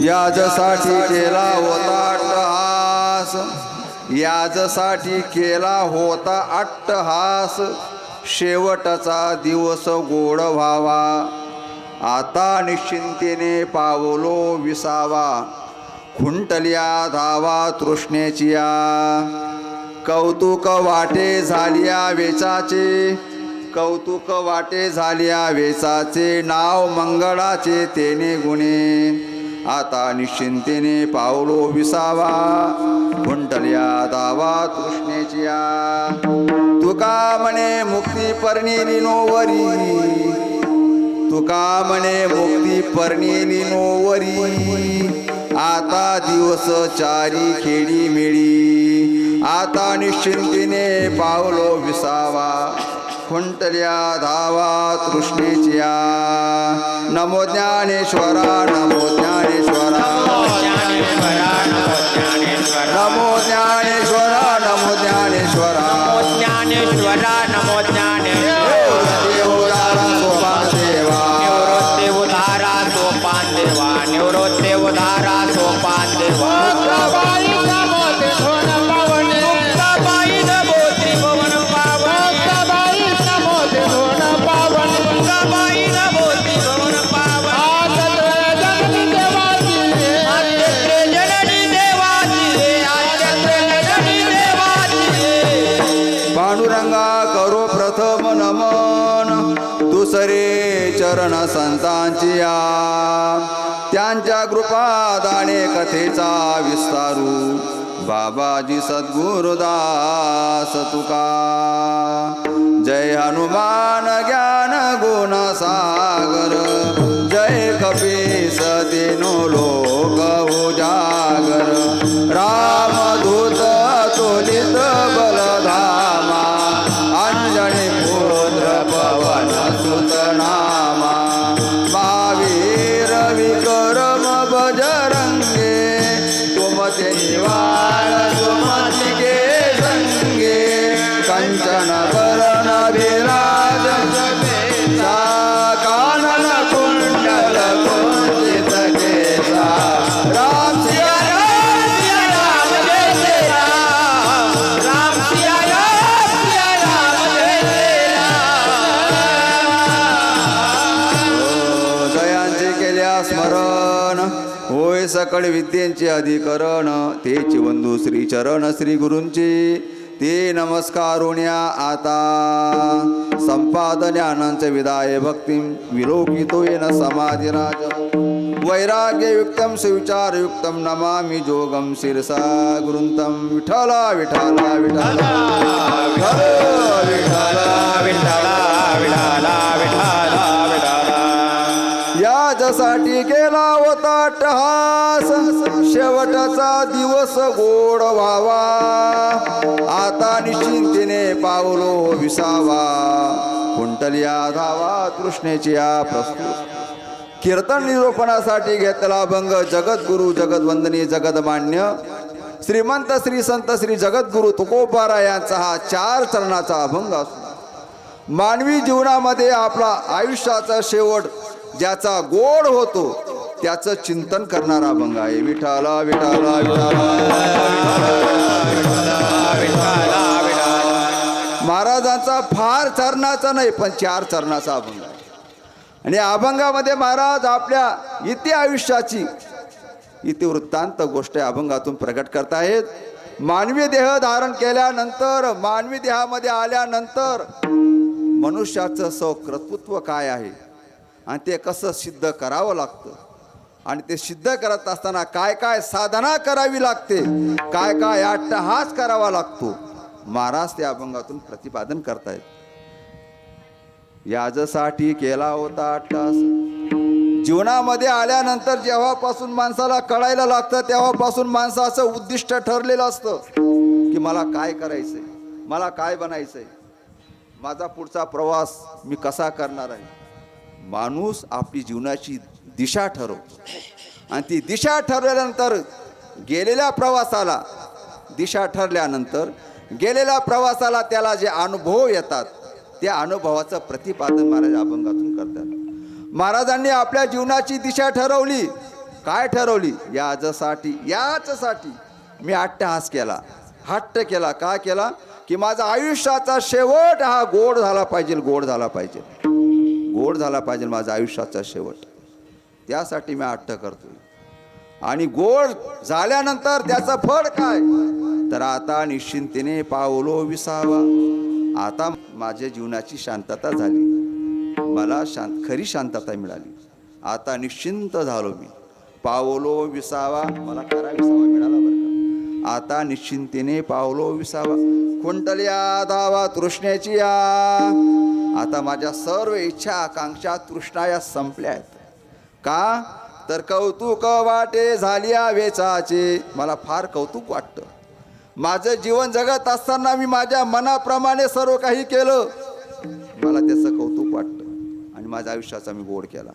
याजसाठी केला होता अट्टहास, याजसाठी केला होता अट्टहास, शेवटचा दिवस गोड व्हावा, आता निश्चिंतेने पावलो विसावा, खुंटल्या धावा तृष्णेचिया, कौतुक वाटे झालिया वेचाचे, कौतुक वाटे झालिया वेचाचे, नाव मंगळाचे तेने गुणे, आता निश्चिंतेने पावलो विसावा, खुंटल्या धावा तृष्णेचिया, तुका म्हणे मुक्ती परणी नोवरी, तुका म्हणे मुक्ती परणी नोवरी, आता दिवस चारी खेडी मिळी, आता निश्चिंतीने पावलो विसावा, खुंटल्या धावा तृष्णेचिया, नमो ज्ञानेश्वरा नमो ज्ञानेश्वरा नमो ज्ञानेश्वरा नमो ज्ञानेश्वरा ज्ञानेश्वरा नमो निवृत्ती उधारा सोपान देवा, निवृत्ती उधारा सोपान देवा, मुक्ताबाई नमो त्रिभुवन पावन, मुक्ताबाई नमो त्रिभुवन पावन, मुक्ताबाई नमो त्रिभुवन पावन, जननी देवाची आद्यत्रे जननी देवाची, आद्यत्रे जननी देवाची, पांडुरंगा करो प्रथम नमन, दुसरे चरण संतांची या, त्यांच्या कृपादाने कथेचा विस्तारू, बाबाजी सद्गुरुदास तुका, जय हनुमान ज्ञान गुण सागर, जय कपीस दिनो लोक उजागर, रामदूत तुलित बलधामा, अंजनी पुत्र पवन सुत नामा, महावीर विक्रम बजरंगे, तुमते निवार सुमतिके संगे, कंचन वरण विराज सुबेसा, कानन कुंडल कुंचित केसा, राम सिया राम जय जय राम, राम सिया राम जय जय राम, जयांचे केल्या स्मरण, होय सकळ विद्येचे अधिकरण, तेची वंदू श्री चरण श्री गुरूंचे, ते नमस्कारोण्या आता, संपादन्यानंच विदाय भक्तिं, विलोकितो येन समाधिराज, वैराग्ययुक्तं सुविचारयुक्तं नमामि जोगं शिरसा गुरुंतं, विठ्ठला विठ्ठला विठ्ठला विठ्ठला विठ्ठला विठ्ठला विठ्ठला विठ्ठला, याच्यासाठी केला होता अट्टहास, शेवटचा दिवस गोड व्हावा, आता निश्चिंतीने पावलो विसावा, खुंटल्या धावा तृष्णेचिया. प्रस्तुत कीर्तन निरूपणासाठी घेतला अभंग जगद्गुरु जगदवंदनी जगदमान्य श्रीमंत श्री संत श्री जगद्गुरु तुकोबारा यांचा हा 4 चरणाचा अभंग असून मानवी जीवनामध्ये आपला आयुष्याचा शेवट ज्याचा गोड होतो त्याचं चिंतन करणारा अभंग आहे. विठाला विठाला महाराजांचा फार चरणाचा नाही पण 4 चरणाचा अभंग आहे. आणि अभंगामध्ये महाराज आपल्या इति आयुष्याची इतिवृत्तांत गोष्ट अभंगातून प्रकट करतायत. मानवी देह धारण केल्यानंतर मानवी देहामध्ये आल्यानंतर मनुष्याचं स्वकर्तृत्व काय आहे आणि ते कसं सिद्ध करावं लागतं आणि ते सिद्ध करत असताना काय काय साधना करावी लागते, काय काय अट्टहास करावा लागतो, महाराज त्या अभंगातून प्रतिपादन करतायत. याजसाठी केला होता अट्टहास. जीवनामध्ये आल्यानंतर जेव्हापासून माणसाला कळायला लागतं तेव्हापासून माणसाचं उद्दिष्ट ठरलेलं असतं की मला काय करायचंय, मला काय बनायचंय, माझा पुढचा प्रवास मी कसा करणार आहे. माणूस आपली जीवनाची दिशा ठरवतो आणि ती दिशा ठरवल्यानंतर गेलेल्या प्रवासाला दिशा ठरल्यानंतर गेलेल्या प्रवासाला त्याला जे अनुभव येतात त्या अनुभवाचं प्रतिपादन महाराज अभंगातून करतात. महाराजांनी आपल्या जीवनाची दिशा ठरवली काय ठरवली? याचसाठी मी अट्टहास केला, हट्ट केला. का केला? की माझा आयुष्याचा शेवट हा गोड झाला पाहिजे, गोड झाला पाहिजे, गोड झाला पाहिजे माझा आयुष्याचा शेवट. त्यासाठी मी हट्ट करतोय. आणि गोड झाल्यानंतर त्याचं फळ काय? तर आता निश्चिंतेने पावलो विसावा. आता माझ्या जीवनाची शांतता झाली, मला खरी शांतता मिळाली. आता निश्चिंत झालो मी. पावलो विसावा, मला खरा विसावा मिळाला बरं का. आता निश्चिंतेने पावलो विसावा. कुंटल्या धावा तृष्णेची या. आता माझ्या सर्व इच्छा आकांक्षा तृष्णा या संपल्या आहेत. का? तर कौतुक वाटे झाल्या वेचाचे. मला फार कौतुक वाटतं. माझं जीवन जगत असताना मी माझ्या मनाप्रमाणे सर्व काही केलं, मला त्याचं कौतुक वाटतं आणि माझ्या आयुष्याचा मी गोड केला.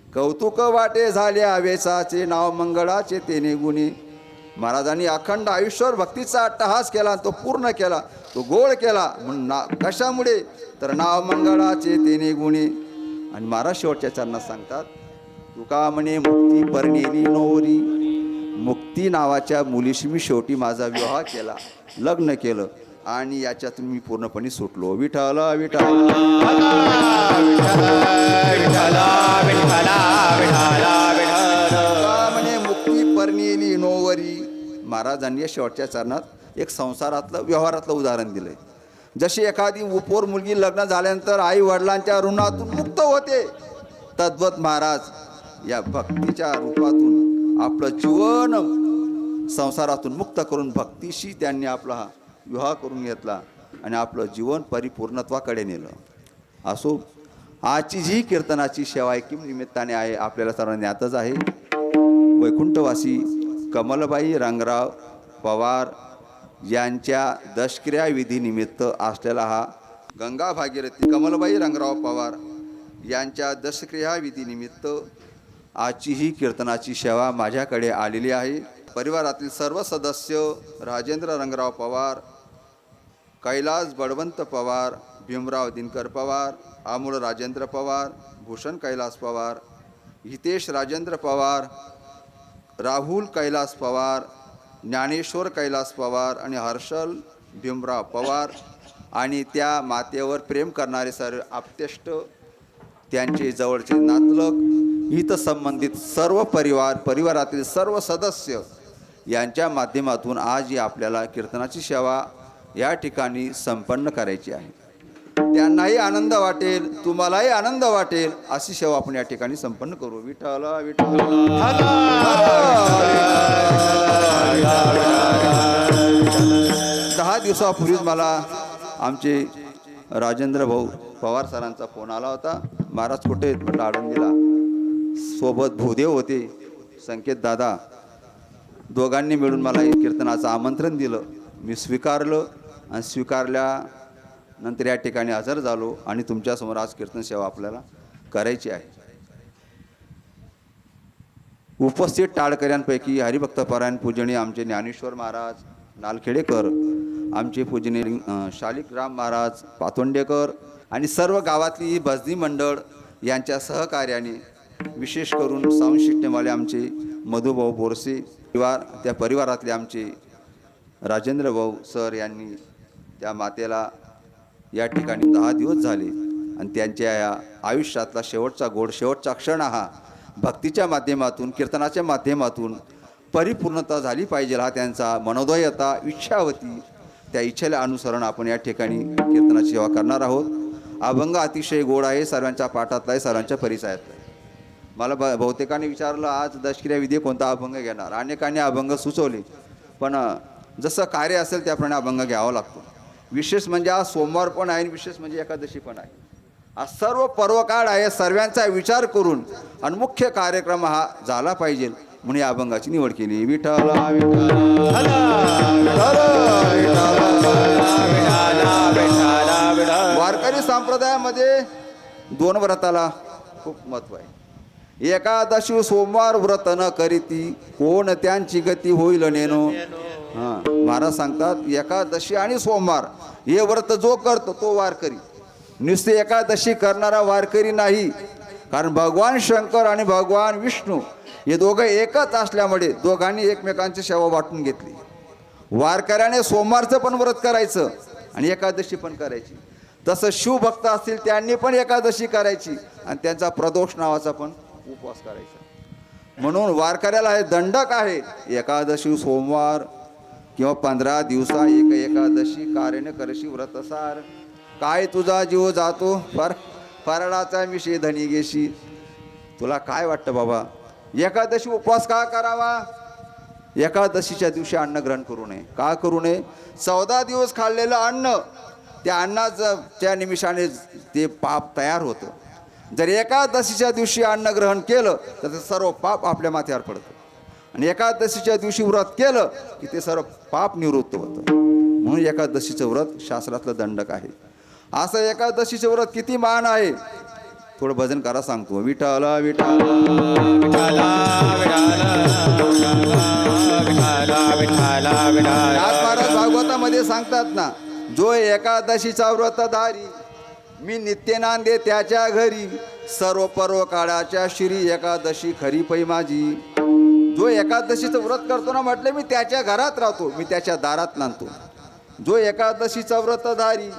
कौतुक वाटे झाल्या वेचाचे, नाव मंगळाचे तेने गुणी. महाराजांनी अखंड आयुष्यभर भक्तीचा अट्टहास केला, तो पूर्ण केला, तो गोड केला. म्हणून कशामुळे? तर नाव मंगळाचे तेने गुणी. आणि महाराज शेवटच्या चरणात सांगतात, तुका म्हणे मुक्ती परनेली नोरी. मुक्ती नावाच्या मुलीशी मी शेवटी माझा विवाह केला, लग्न केलं आणि याच्यातून मी पूर्णपणे सुटलो. विठ्ठल विठ्ठल म्हणे मुक्ती परनेली नोवरी. महाराजांनी या शेवटच्या चरणात एक संसारातलं व्यवहारातलं उदाहरण दिलंय. जशी एखादी उपोर मुलगी लग्न झाल्यानंतर आई वडिलांच्या ऋणातून मुक्त होते, तद्वत महाराज या भक्तीच्या रूपातून आपलं जीवन संसारातून मुक्त करून भक्तीशी त्यांनी आपला हा विवाह करून घेतला आणि आपलं जीवन परिपूर्णत्वाकडे नेलं. असो, आजची जी कीर्तनाची सेवा आहे किम निमित्ताने आहे आपल्याला सर्वांना ज्ञातच आहे. वैकुंठवासी कमलबाई रंगराव पवार यांच्या दशक्रिया विधीनिमित्त असलेला हा गंगा भागीरथी कमलबाई रंगराव पवार यांच्या दशक्रिया विधीनिमित्त आजची ही कीर्तनाची सेवा माझ्याकडे आलेली आहे. परिवारातील सर्व सदस्य राजेंद्र रंगराव पवार, कैलास बळवंत पवार, भीमराव दिनकर पवार, अमोल राजेंद्र पवार, भूषण कैलास पवार, हितेश राजेंद्र पवार, राहुल कैलास पवार, ज्ञानेश्वर कैलास पवार आणि हर्षल भीमराव पवार आणि त्या मातेवर प्रेम करणारे सर्व आप्तेष्ट, त्यांचे जवळचे नातलग, हितसंबंधित सर्व परिवारातील सर्व सदस्य यांच्या माध्यमातून आज ही आपल्याला कीर्तनाची सेवा या ठिकाणी संपन्न करायची आहे. त्यांनाही आनंद वाटेल, तुम्हालाही आनंद वाटेल अशी सेवा आपण या ठिकाणी संपन्न करू. विठ्ठल विठ्ठल. 10 दिवसापूर्वीच मला आमचे राजेंद्र भाऊ पवार सरांचा फोन आला होता. महाराज कुठे आहेत? म्हटलं आळंदीला. सोबत भूदेव होते, संकेत दादा, दोघांनी मिळून मला कीर्तनाचं आमंत्रण दिलं. मी स्वीकारलं आणि स्वीकारल्यानंतर या ठिकाणी हजर झालो आणि तुमच्यासमोर आज कीर्तन सेवा आपल्याला करायची आहे. उपस्थित टाळकऱ्यांपैकी हरिभक्तपरायण पूजनीय आमचे ज्ञानेश्वर महाराज नालखेडेकर, आमचे पूजनीय शालिग्राम महाराज पातोंडेकर आणि सर्व गावातली भजनी मंडळ यांच्या सहकार्याने, विशेष करून साऊंड सिस्टमवाले आमचे मधुभाऊ बोरसे त्या परिवारातले आमचे राजेंद्र भाऊ सर यांनी त्या मातेला या ठिकाणी 10 दिवस झाले आणि त्यांच्या या आयुष्यातला शेवटचा गोड, शेवटचा क्षण हा भक्तीच्या माध्यमातून, कीर्तनाच्या माध्यमातून परिपूर्णता झाली पाहिजे हा त्यांचा मनोदय होता, इच्छा होती. त्या इच्छेला अनुसरण आपण या ठिकाणी कीर्तनाची सेवा करणार आहोत. अभंग अतिशय गोड आहे, सर्वांच्या पाठातला आहे, सर्वांच्या परिचयातला आहे. मला बहुतेकांनी विचारलं आज दशक्रिया विधी कोणता अभंग घेणार. अनेकांनी अभंग सुचवले, पण जसं कार्य असेल त्याप्रमाणे अभंग घ्यावा लागतो. विशेष म्हणजे आज सोमवार पण आहे आणि विशेष म्हणजे एकादशी पण आहे. हा सर्व पर्वकाळ आहे, सर्वांचा विचार करून आणि मुख्य कार्यक्रम हा झाला पाहिजे म्हणून या अभंगाची निवड केली. विठ्ठल वारकरी संप्रदायामध्ये 2 व्रताला खूप महत्व आहे. एकादशी सोमवार व्रत न करीती, कोण त्यांची गती होईल नेनो. महाराज सांगतात एकादशी आणि सोमवार हे व्रत जो करतो तो वारकरी. नुसते एकादशी करणारा वारकरी नाही, कारण भगवान शंकर आणि भगवान विष्णू हे दोघं एकच असल्यामुळे दोघांनी एकमेकांची सेवा वाटून घेतली. वारकऱ्याने सोमवारचं पण व्रत करायचं आणि एकादशी पण करायची. तसं शिवभक्त असतील त्यांनी पण एकादशी करायची आणि त्यांचा प्रदोष नावाचा पण उपवास करायचा. म्हणून वारकऱ्याला हे दंडक आहे. एकादशी सोमवार किंवा 15 दिवसा एक एकादशी कार्याने करशी व्रतसार. काय तुझा जीव जातो फराळाचा मिशी धनी घेशी. तुला काय वाटतं बाबा, एकादशी उपवास का करावा? एकादशीच्या दिवशी अन्न ग्रहण करू नये. का करू नये? 14 दिवस खाल्लेलं अन्न, त्या अन्नाच्या निमिषाने ते पाप तयार होतं. जर एकादशीच्या दिवशी अन्न ग्रहण केलं तर ते सर्व पाप आपल्या माथ्यावर पडतं आणि एकादशीच्या दिवशी व्रत केलं की ते सर्व पाप निवृत्त होतं. म्हणून एकादशीचं व्रत शास्त्रातलं दंडक आहे. असं एकादशीचं व्रत किती महान आहे, थोडं भजन करा सांगतो. विठ्ठल विठ्ठल महाराज भागवतामध्ये सांगतात ना, जो एकादशीचा व्रतधारी मी नित्य नांदे त्याच्या घरी. सर्व पर्व काळाच्या श्री एकादशी खरी पै माझी. जो एकादशीचं व्रत करतो ना, म्हटलं मी त्याच्या घरात राहतो, मी त्याच्या दारात नांदतो. जो एकादशीचा व्रतधारी,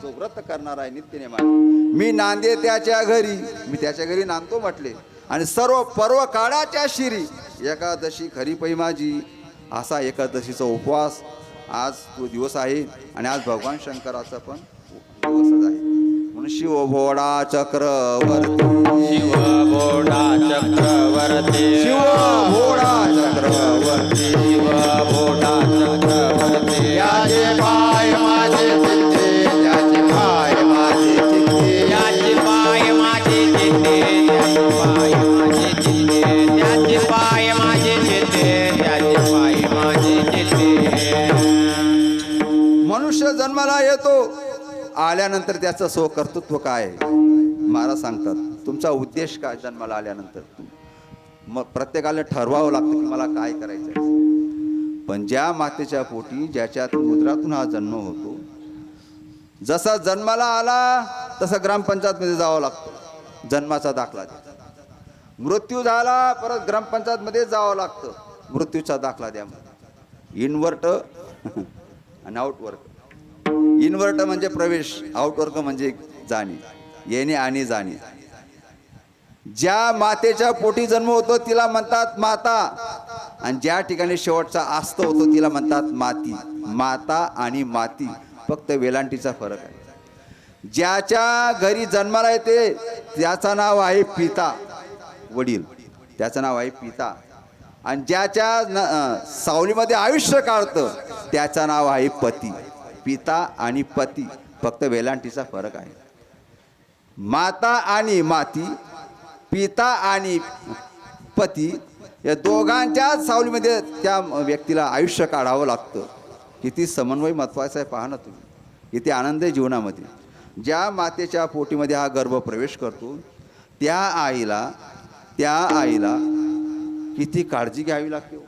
जो व्रत करणार आहे नित्यनेमाने, मी नांदे त्याच्या घरी, मी त्याच्या घरी नांदतो म्हटले. आणि सर्व पर्व काळाच्या शिरी एकादशी खरी पै माझी. असा एकादशीचा उपवास आज तो दिवस आहे आणि आज भगवान शंकराचा पण दिवसच आहे. म्हणून शिव भोळा चक्रवर्ती, शिव भोळा चक्रवर्ती, शिव भोळा चक्रवर्ती, शिव भोळा चक्रवर्ती. याचे पाय माझे चित्ते, याचे पाय माझे चित्ते, याचे पाय माझे चित्ते, याचे पाय माझे चित्ते, याचे पाय माझे चित्ते, याचे पाय माझे चित्ते. मनुष्य जन्माला येतो, आल्यानंतर त्याचं स्वकर्तृत्व काय आहे महाराज सांगतात. तुमचा उद्देश काय जन्माला आल्यानंतर? मग प्रत्येकाला ठरवावं लागतं की मला काय करायचं आहे. पण ज्या मातेच्या पोटी ज्याच्या मुद्रातून हा जन्म होतो, जसा जन्माला आला तसा ग्रामपंचायतमध्ये जावं लागतं, जन्माचा दाखला द्या. मृत्यू झाला परत ग्रामपंचायतमध्ये जावं लागतं, मृत्यूचा दाखला द्या. इनवर्ट आणि आउटवर्क. इनवर्ट म्हणजे प्रवेश, आउटवर्क म्हणजे जाणे, येणे आणि जाणे. ज्या मातेच्या पोटी जन्म होतो तिला म्हणतात माता, आणि ज्या ठिकाणी शेवटचा आस्त होतो तिला म्हणतात माती. माता आणि माती फक्त वेलांटीचा फरक आहे. ज्याच्या घरी जन्माला येते त्याचं नाव आहे पिता, वडील, त्याचं नाव आहे पिता. आणि ज्याच्या सावलीमध्ये आयुष्य काढतं त्याचं नाव आहे पती. पिता आणि पती फक्त वेलांटीचा फरक आहे. माता आणि माती, पिता आणि पती या दोघांच्या सावलीमध्ये त्या व्यक्तीला आयुष्य काढावं लागतं. किती समन्वय महत्त्वाचा आहे पहा ना तुम्ही, किती आनंद आहे जीवनामध्ये. ज्या मातेच्या पोटीमध्ये हा गर्भ प्रवेश करतो त्या आईला किती काळजी घ्यावी लागते.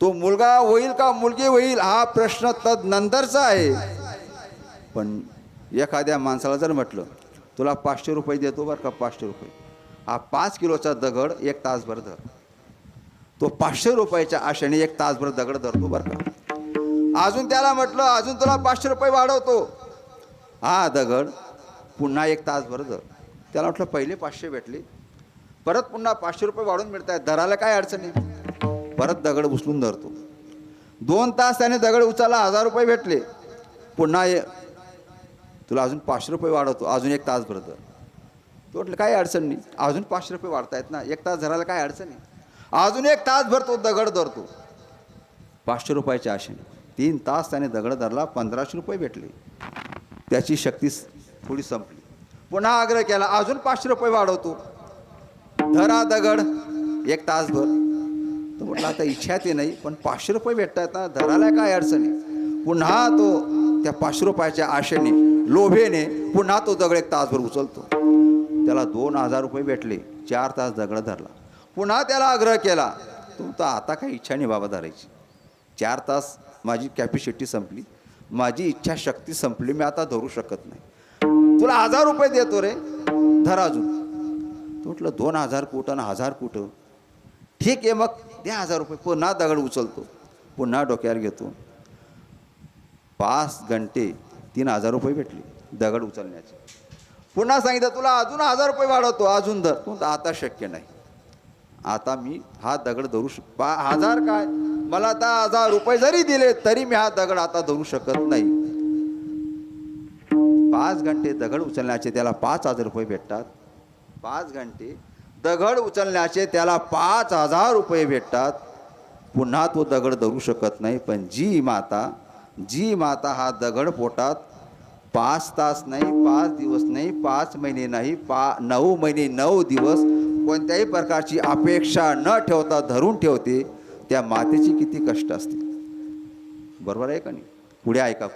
तो मुलगा होईल का मुलगी होईल हा प्रश्न तदनंतरचा आहे. पण एखाद्या माणसाला जर म्हटलं तुला 500 रुपये देतो बरं का, 500 रुपये, हा 5 किलोचा दगड 1 तासभर धर. तो 500 रुपयाच्या आशेने 1 तासभर दगड धरतो बरं का. अजून त्याला म्हटलं अजून तुला 500 रुपये वाढवतो, हा दगड पुन्हा 1 तासभर धर. त्याला म्हटलं पहिले 500 भेटले, परत पुन्हा 500 रुपये वाढून मिळत आहेत, धरायला काय अडचण आहे. परत दगड उचलून धरतो. 2 तास त्याने दगड उचलला, 1000 रुपये भेटले, पुन्हा तुला अजून 500 रुपये वाढवतो, अजून 1 तास भर धर. तो म्हटलं काय अडचण नाही, अजून 500 रुपये वाढतायत ना, 1 तास धरायला काय अडचण आहे. अजून 1 तास भर तो दगड धरतो 500 रुपयाच्या आशेने. 3 तास त्याने दगड धरला, 1500 रुपये भेटले. त्याची शक्ती थोडी संपली. पुन्हा आग्रह केला, अजून 500 रुपये वाढवतो, धरा दगड 1 तासभर. तो म्हटलं आता इच्छा ते नाही, पण 500 रुपये भेटतात ना, धरायला काय अडचण आहे. पुन्हा तो त्या 500 रुपयाच्या आशेने, लोभेने पुन्हा तो दगड 1 तासभर उचलतो. त्याला 2000 रुपये भेटले, 4 तास दगड धरला. पुन्हा त्याला आग्रह केला, तर आता काही इच्छा नाही बाबा धरायची, 4 तास माझी कॅपॅसिटी संपली, माझी इच्छाशक्ती संपली, मी आता धरू शकत नाही, तुला 1000 रुपये देतो रे, धर अजून. तो म्हटलं 2000 कुठं आणि 1000 कुठं, ठीक आहे मग द्या 1000 रुपये. पुन्हा दगड उचलतो, पुन्हा डोक्यावर घेतो. 5 घंटे 3000 रुपये भेटले दगड उचलण्याचे. पुन्हा सांगितलं तुला अजून 1000 रुपये वाढवतो, अजून धर. तू आता शक्य नाही, आता मी हा दगड धरू 1000 काय, मला 10,000 रुपये जरी दिले तरी मी हा दगड आता धरू शकत नाही. 5 घंटे दगड उचलण्याचे त्याला 5,000 रुपये भेटतात. 5 घंटे दगड उचलण्याचे त्याला 5,000 रुपये भेटतात. पुन्हा तो दगड धरू शकत नाही. पण जी माता हा दगड पोटात 5 तास नाही, 5 दिवस नाही, 5 महिने नाही, 9 महिने 9 दिवस कोणत्याही प्रकारची अपेक्षा न ठेवता धरून ठेवते, त्या मातेची किती कष्ट असतील. बरोबर आहे का नाही? पुढे ऐका.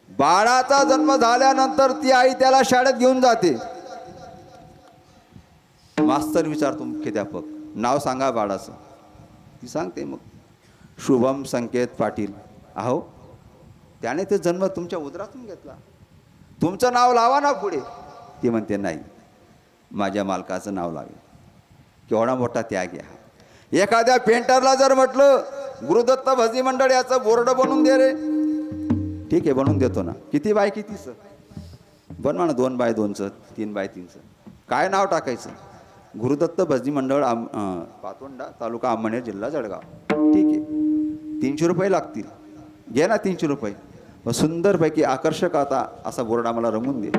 बाळाचा जन्म झाल्यानंतर ती आई त्याला शाळेत घेऊन जाते. मास्तर विचारतो मुख्याध्यापक, नाव सांगा बाळाचं. ती सांगते मग शुभम संकेत पाटील. अहो त्याने ते जन्म तुमच्या उदरातून घेतला, तुमचं नाव लावा ना पुढे. ती म्हणते नाही, माझ्या मालकाचं नाव लावेल. केवढा मोठा त्याग आहे. एखाद्या पेंटरला जर म्हटलं गुरुदत्त भजी मंडळ याचं बोर्ड बनवून दे रे, ठीक आहे बनवून देतो ना. किती बाय कितीचं बनवा ना, 2 बाय 2चं, 3 बाय 3चं. काय नाव टाकायचं? गुरुदत्त भजी मंडळ पातोंडा, तालुका अंमळनेर, जिल्हा जळगाव. ठीक आहे, 300 रुपये लागतील. घे ना 300 रुपये. मग सुंदरपैकी आकर्षक आता असा बोर्ड आम्हाला रंगून दे.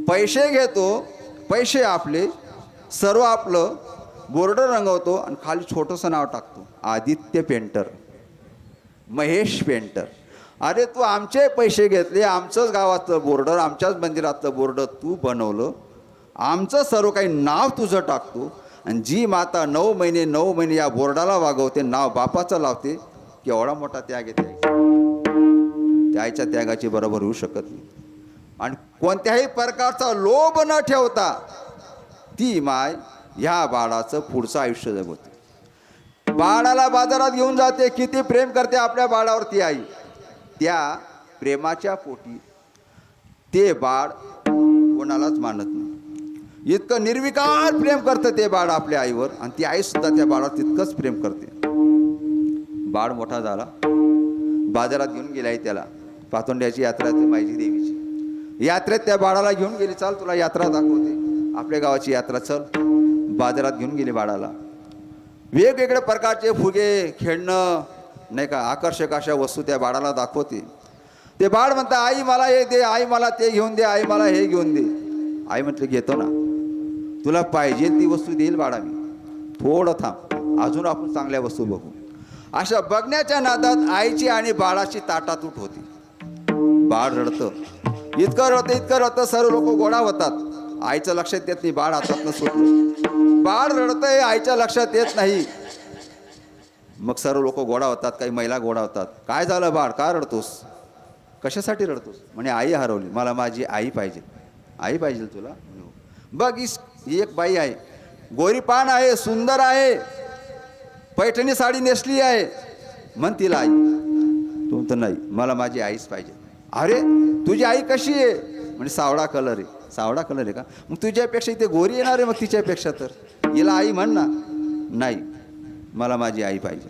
पैसे घेतो, पैसे आपले, सर्व आपलं, बोर्ड रंगवतो आणि खाली छोटंसं नाव टाकतो, आदित्य पेंटर, महेश पेंटर. अरे तू आमचे पैसे घेतले, आमचंच गावातलं बोर्ड, आमच्याच मंदिरातलं बोर्ड तू बनवलं, आमचं सर्व काही नाव तुझं टाकतो. आणि जी माता 9 महिने या बोर्डाला वागवते, नाव बापाचं लावते, केवढा मोठा त्याग आहे. त्या आईच्या त्यागाची बरोबर होऊ शकत नाही. आणि कोणत्याही प्रकारचा लोभ न ठेवता ती माय ह्या बाळाचं पुढचं आयुष्य जगवते. बाळाला बाजारात घेऊन जाते, किती प्रेम करते आपल्या बाळावर ती आई. त्या प्रेमाच्या पोटी ते बाळ कोणालाच मानत नाही. इतकं निर्विकार प्रेम करतं ते बाळ आपल्या आईवर. आणि ती आईसुद्धा त्या बाळावर तितकंच प्रेम करते. बाळ मोठा झाला, बाजारात घेऊन गेला त्याला. पातोंड्याची यात्रा आहे माईजी देवीची. यात्रेत त्या बाळाला घेऊन गेली. चाल तुला यात्रा दाखवते, आपल्या गावाची यात्रा, चल. बाजारात घेऊन गेले बाळाला. वेगवेगळ्या प्रकारचे फुगे, खेळणं नाही का, आकर्षक अशा वस्तू त्या बाळाला दाखवते. ते बाळ म्हणतं आई मला हे दे, आई मला ते घेऊन दे, आई मला हे घेऊन दे. आई म्हटलं घेतो ना, तुला पाहिजे ती वस्तू देईल बाळा मी, थोडं थांब, अजून आपण चांगल्या वस्तू बघू. अशा बघण्याच्या नादात आईची आणि बाळाची ताटातूट होती. बाळ रडतं, इतकं रडतं, सर्व लोक गोळा होतात. आईचं लक्षात येत नाही, बाळ हातातनं सुटलं. बाळ रडतंय, आईच्या लक्षात येत नाही. मग सर्व लोक गोळा होतात, काही महिला गोळा होतात. काय झालं बाळ, का रडतोस, कशासाठी रडतोस? म्हणे आई हरवली, मला माझी आई पाहिजे. आई पाहिजे तुला? बघ ही एक बाई आहे, गोरी पान आहे, सुंदर आहे, पैठणी साडी नेसली आहे, म्हण तिला आई. तू तर नाही, मला माझी आईच पाहिजे. अरे तुझी आई कशी आहे? म्हणजे सावळा कलर आहे. सावळा कलर आहे का? मग तुझ्यापेक्षा इथे गोरी येणार आहे, मग तिच्यापेक्षा तर हिला आई म्हण ना. नाही, मला माझी आई पाहिजे.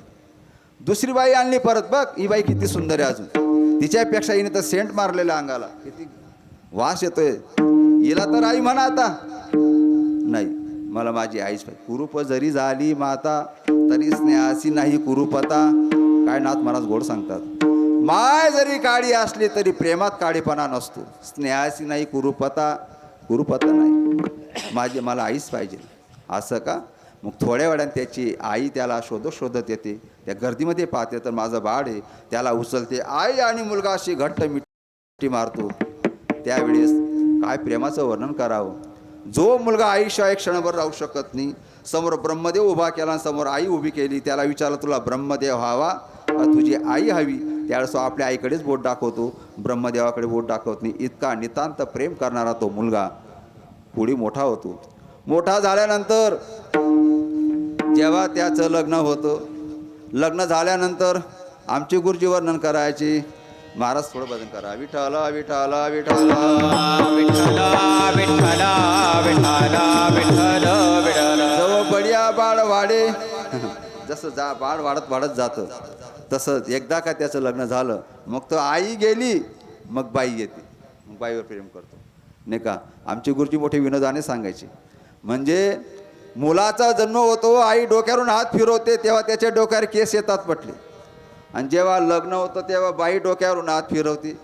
दुसरी बाई आणली परत. बघ ही बाई किती सुंदर आहे, अजून तिच्यापेक्षा हिने तर सेंट मारलेल्या अंगाला, किती वास येतोय, हिला तर आई म्हणा आता. नाही, मला माझी आईच पाहिजे. कुरूप जरी झाली माता तरी स्नेहासी नाही कुरूपता. काय नाथ महाराज गोड सांगतात. माय जरी काळी असली तरी प्रेमात काळीपणा नसतो. स्नेहासी नाही कुरूपता, कुरूपता नाही, मला आईच पाहिजे. असं का? मग थोड्या वेळाने त्याची आई त्याला शोधत येते. त्या गर्दीमध्ये पाहते तर माझं बाळ आहे, त्याला उचलते. आई आणि मुलगा अशी घट्ट मिठी मारतो. त्यावेळेस काय प्रेमाचं वर्णन करावं. जो मुलगा आईशिवाय क्षणभर राहू शकत नाही, समोर ब्रह्मदेव उभा केला, समोर आई उभी केली, त्याला विचारलं तुला ब्रह्मदेव हवा का तुझी आई हवी? त्यावेळेस तो आपल्या आईकडेच बोट दाखवतो, ब्रह्मदेवाकडे बोट दाखवत नाही. इतका नितांत प्रेम करणारा तो मुलगा पुढे मोठा होतो. मोठा झाल्यानंतर जेव्हा त्याचं लग्न होतं, लग्न झाल्यानंतर आमचे गुरुजी वर्णन करायचे. महाराज थोडं भजन करा. विठ्ठल विठ्ठल विठ्ठल विठ्ठल विठ्ठल विठ्ठल विठ्ठल विठ्ठल. जव बडिया बाळ वाढे जसं बाळ वाढत वाढत जातं तसंच एकदा का त्याचं लग्न झालं मग तो आई गेली मग बाई येते, मग बाईवर प्रेम करतो नाही का. आमचे गुरुजी मोठे विनोदाने सांगायचे म्हणजे मुलाचा जन्म होतो, आई डोक्यावरून हात फिरवते तेव्हा त्याच्या डोक्यावर केस येतात पटले, आणि जेव्हा लग्न होतं तेव्हा बाई डोक्यावरून हात फिरवते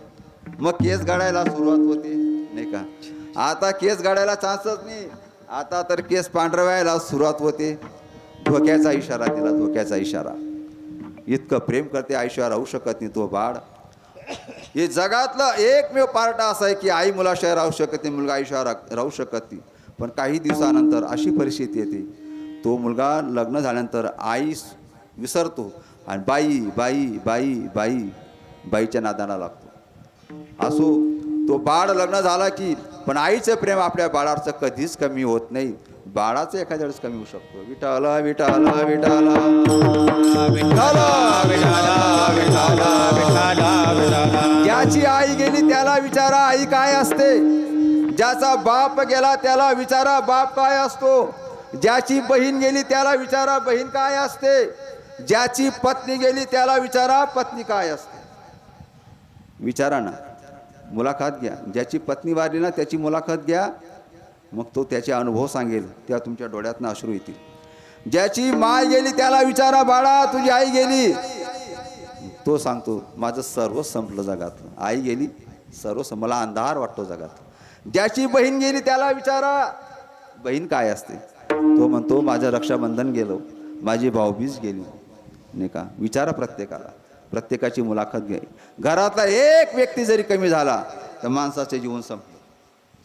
मग केस गाडायला सुरुवात होते नाही का. आता केस गाडायला चान्सच नाही, आता तर केस पांढरवायला सुरुवात होते. धोक्याचा इशारा दिला, धोक्याचा इशारा. इतकं प्रेम करते आयुष्यावर राहू शकत नाही तो बाळ. हे जगातलं एकमेव पार्ट असं आहे की आई मुलाशिवाय राहू शकत नाही, मुलगा आयुष्यावर राहू शकत नाही. पण काही दिवसानंतर अशी परिस्थिती येते तो मुलगा लग्न झाल्यानंतर आई विसरतो आणि बाई बाई बाई बाई बाईच्या नादाला लागतो. असो तो बाळ लग्न झाला की पण आईचं प्रेम आपल्या बाळाचं कधीच कमी होत नाही, बाळाचं एखाद्या वेळेस कमी होऊ शकतो. विठ्ठल विठ्ठल विठ्ठल ज्याची आई गेली त्याला विचारा आई काय असते, ज्याचा बाप गेला त्याला विचारा बाप काय असतो, ज्याची बहीण गेली त्याला विचारा बहीण काय असते, ज्याची पत्नी गेली त्याला विचारा पत्नी काय असते. विचारा ना, मुलाखत घ्या. ज्याची पत्नी वारली ना त्याची मुलाखत घ्या, मग तो त्याचे अनुभव सांगेल, त्या तुमच्या डोळ्यातनं अश्रू येतील. ज्याची माय गेली त्याला विचारा बाळा तुझी आई गेली, तो सांगतो माझं सर्व संपलं जगातलं, आई गेली सर्व मला अंधार वाटतो जगात. ज्याची बहीण गेली त्याला विचारा बहीण काय असते, तो म्हणतो माझं रक्षाबंधन गेलं, माझी भाऊबीज गेली नाही का. विचारा प्रत्येकाला, प्रत्येकाची मुलाखत घ्या. घरातला एक व्यक्ती जरी कमी झाला तर माणसाचे जीवन